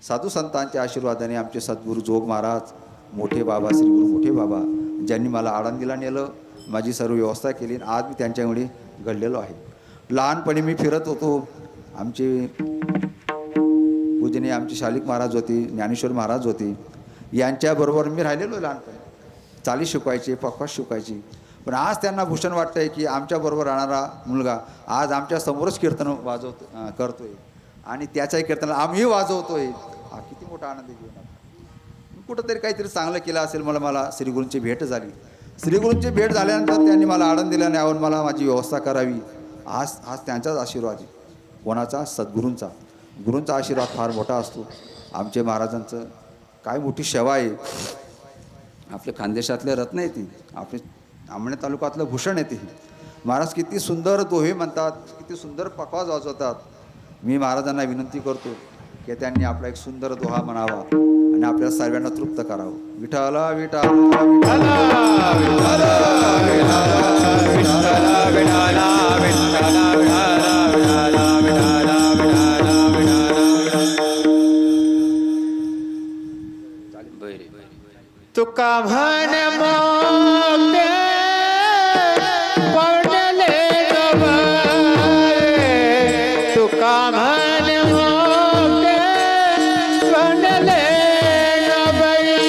साधू संतांच्या आशीर्वादाने आमचे सद्गुरू जोग महाराज, मोठे बाबा, श्री गुरु मोठे बाबा, ज्यांनी मला आळंदीला नेलं, माझी सर्व व्यवस्था केली, आज मी त्यांच्यामुळे घडलेलो आहे. लहानपणी मी फिरत होतो. आमचे पूजनीय आमचे शालिक महाराज होते, ज्ञानेश्वर महाराज होते, यांच्याबरोबर मी राहिलेलो लहानपणी. चाली शिकवायचे, पखवाज शिकवायची. पण आज त्यांना भूषण वाटतं आहे की आमच्याबरोबर राहणारा मुलगा आज आमच्या समोरच कीर्तन करतोय आणि त्याच्याही कीर्तनाला आम्हीही वाजवतोय. हा किती मोठा आनंद आहे जीवनात. कुठंतरी काहीतरी चांगलं केलं असेल. मला श्रीगुरूंची भेट झाली. श्रीगुरूंची भेट झाल्यानंतर त्यांनी मला आळंदीला न्यावून मला माझी व्यवस्था करावी. आज त्यांचाच आशीर्वाद आहे. कोणाचा? सद्गुरूंचा. गुरूंचा आशीर्वाद फार मोठा असतो. आमचे महाराजांचं काय मोठी सेवा आहे. आपल्या खानदेशातले रत्न आहे ती, आपले आमणे तालुक्यातलं भूषण आहे ती. महाराज किती सुंदर दोहे म्हणतात, किती सुंदर पखवाज वाजवतात. मी महाराजांना विनंती करतो की त्यांनी आपला एक सुंदर दोहा म्हणावा आणि आपल्या सर्वांना तृप्त करावं. विठाला विठाला विठाला विठाला विठाला विठाला तुका म्हण मोठे पडले गवारे, तुका म्हण मोठे पडले गबाई,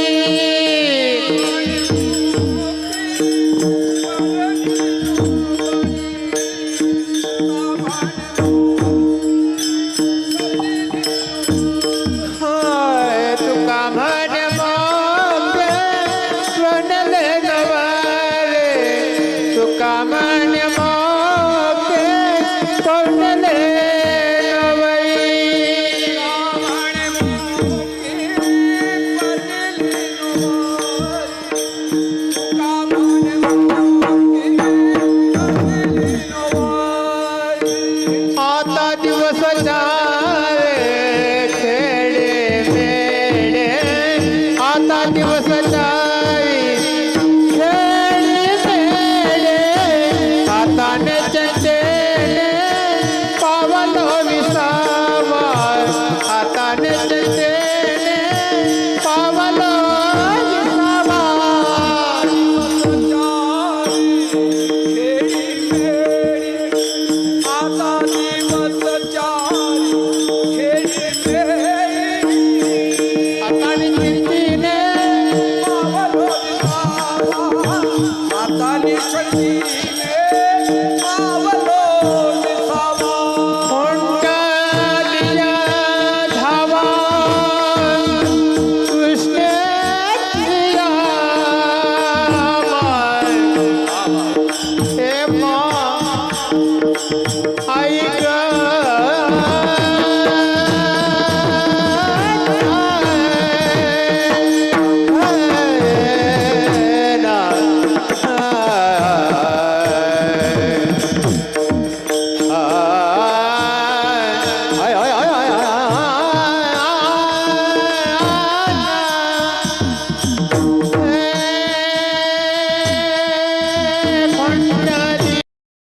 हाताने शक्ती